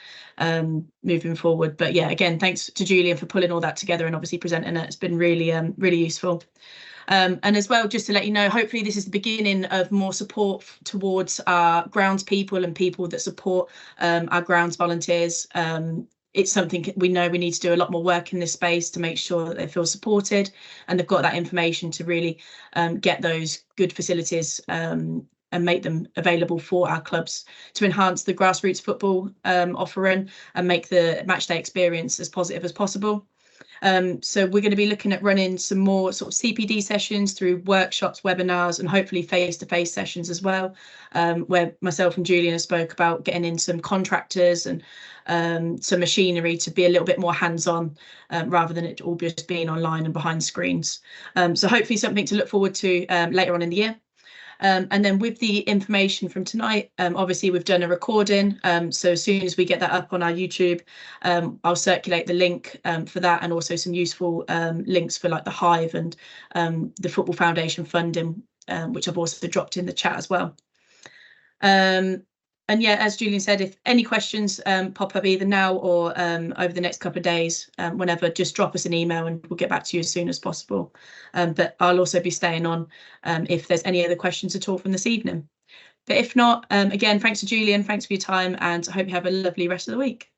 Speaker 1: moving forward. But yeah, again, thanks to Julian for pulling all that together and obviously presenting it. It's been really really useful. And as well, just to let you know, hopefully this is the beginning of more support towards our grounds people and people that support our grounds volunteers. It's something we know we need to do a lot more work in this space to make sure that they feel supported and they've got that information to really get those good facilities and make them available for our clubs to enhance the grassroots football offering and make the matchday experience as positive as possible. So we're going to be looking at running some more sort of CPD sessions through workshops, webinars, and hopefully face-to-face sessions as well, where myself and Julian spoke about getting in some contractors and some machinery to be a little bit more hands-on rather than it all just being online and behind screens. So hopefully something to look forward to later on in the year. And then with the information from tonight, obviously we've done a recording. So as soon as we get that up on our YouTube, I'll circulate the link for that, and also some useful links for like the Hive and the Football Foundation funding, which I've also dropped in the chat as well. And yeah, as Julian said, if any questions pop up either now or over the next couple of days, whenever, just drop us an email and we'll get back to you as soon as possible. But I'll also be staying on if there's any other questions at all from this evening. But if not, again, thanks to Julian, thanks for your time, and I hope you have a lovely rest of the week.